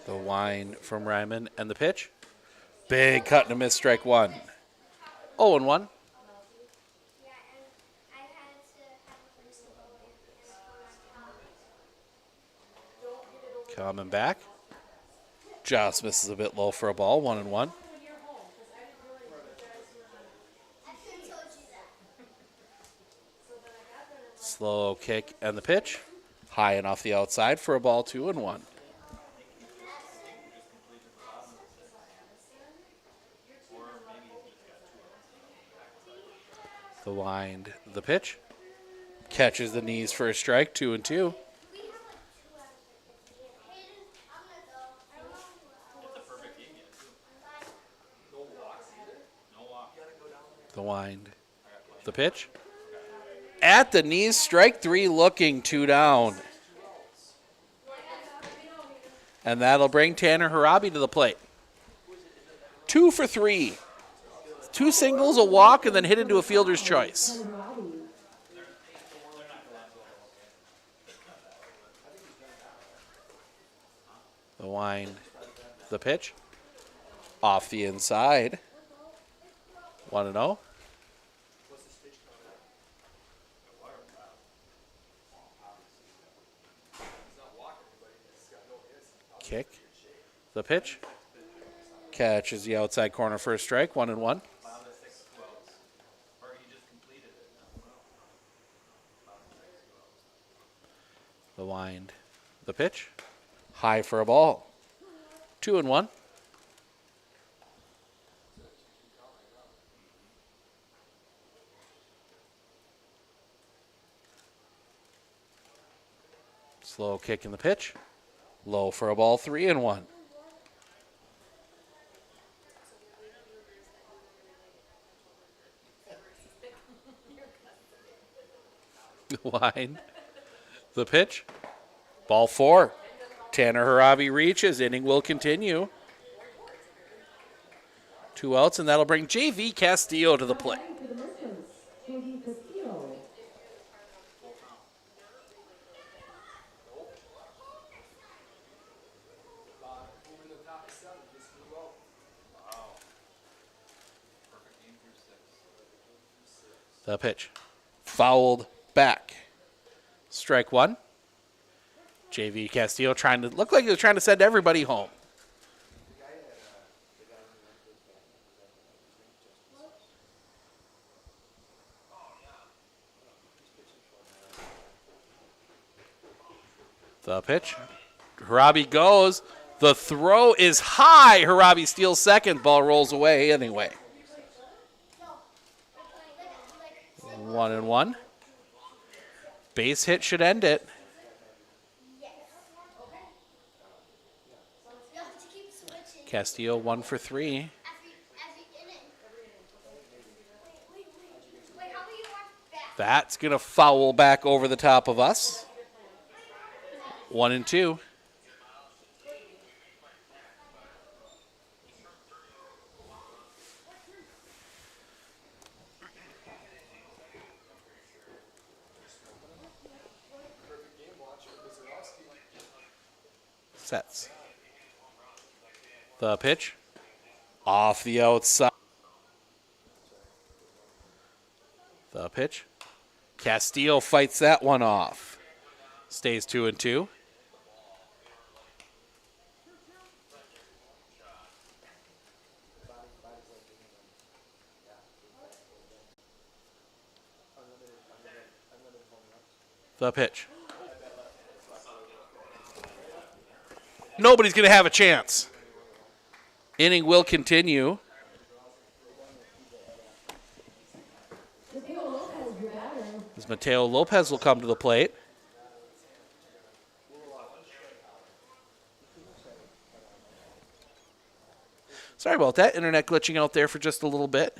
The wind from Ryman and the pitch. Big cut and a miss, strike 1. 0-1. Coming back. Just misses a bit low for a ball. 1-1. Slow kick and the pitch. High and off the outside for a ball. 2-1. The wind, the pitch. Catches the knees for a strike. 2-2. The wind, the pitch. At the knees, strike 3 looking, 2 down. And that'll bring Tanner Harabi to the plate. 2 for 3. 2 singles, a walk, and then hit into a fielder's choice. The wind, the pitch. Off the inside. 1-0. kick. The pitch. Catches the outside corner for a strike. 1-1. The wind. The pitch. High for a ball. 2-1. Slow kick in the pitch. Low for a ball. 3-1. Wind. The pitch. Ball 4. Tanner Harabi reaches. Inning will continue. 2 outs, and that'll bring JV Castillo to the plate. The pitch. Fouled back. Strike 1. JV Castillo looked like he was trying to send everybody home. The pitch. Harabi goes. The throw is high. Harabi steals second. Ball rolls away anyway. 1-1. Base hit should end it. Castillo 1 for 3. That's going to foul back over the top of us. 1-2. Sets. The pitch. Off the outside. The pitch. Castillo fights that one off. Stays 2-2. The pitch. Nobody's going to have a chance. Inning will continue. As Mateo Lopez will come to the plate. Sorry about that. Internet glitching out there for just a little bit.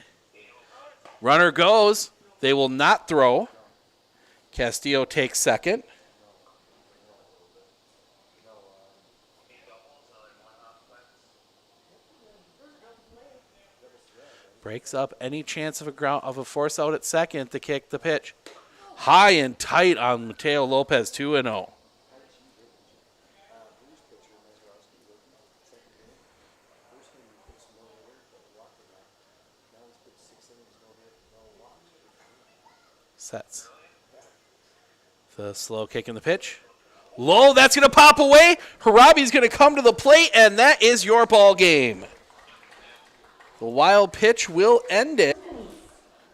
Runner goes. They will not throw. Castillo takes second. Breaks up any chance of a force out at second to kick the pitch. High and tight on Mateo Lopez, 2-0. Sets. The slow kick in the pitch. Low, that's going to pop away. Harabi's going to come to the plate, and that is your ball game. The wild pitch will end it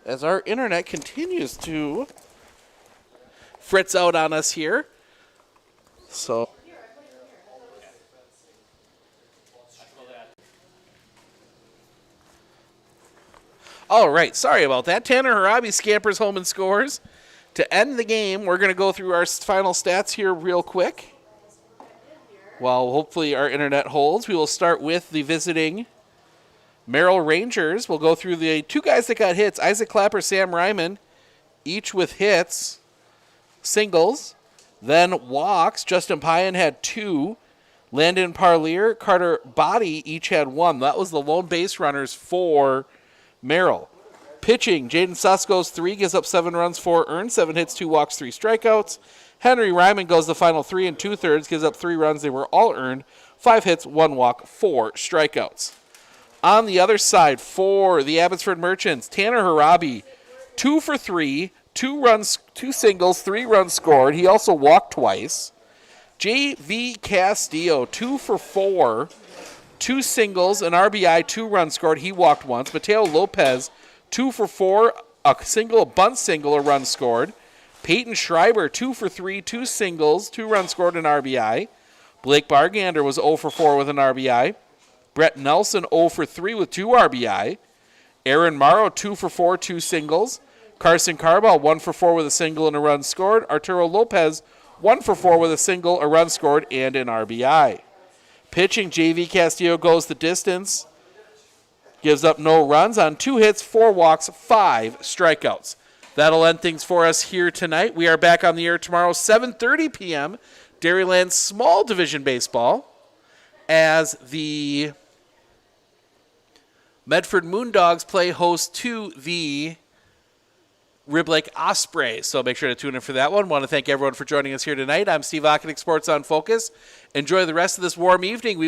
as our internet continues to fritz out on us here. So, all right, sorry about that. Tanner Harabi scampers home and scores. To end the game, we're going to go through our final stats here real quick. While hopefully our internet holds, we will start with the visiting Merrill Rangers. We'll go through the 2 guys that got hits, Isaac Clapper, Sam Ryman, each with hits, singles. Then walks, Justin Pyan had 2. Landon Parlier, Carter Body each had 1. That was the lone base runners for Merrill. Pitching, Jaden Suss goes 3, gives up 7 runs, 4 earned, 7 hits, 2 walks, 3 strikeouts. Henry Ryman goes the final 3 2/3, gives up 3 runs, they were all earned, 5 hits, 1 walk, 4 strikeouts. On the other side, for the Abbotsford Merchants, Tanner Harabi, 2 for 3, 2 runs, 2 singles, 3 runs scored. He also walked twice. J.V. Castillo, 2 for 4, 2 singles, an RBI, 2 runs scored. He walked once. Mateo Lopez, 2 for 4, a single, a bunt single, a run scored. Peyton Schreiber, 2 for 3, 2 singles, 2 runs scored, an RBI. Blake Bargander was 0 for 4 with an RBI. Brett Nelson, 0 for 3 with 2 RBI. Aaron Morrow, 2 for 4, 2 singles. Carson Carball, 1 for 4 with a single and a run scored. Arturo Lopez, 1 for 4 with a single, a run scored, and an RBI. Pitching, J.V. Castillo goes the distance. Gives up no runs on 2 hits, 4 walks, 5 strikeouts. That'll end things for us here tonight. We are back on the air tomorrow, 7:30 p.m., Dairyland Small Division Baseball, as the Medford Moondogs play host to the Rib Lake Ospreys. So make sure to tune in for that one. Want to thank everyone for joining us here tonight. I'm Steve Ockenick, Sports on Focus. Enjoy the rest of this warm evening. We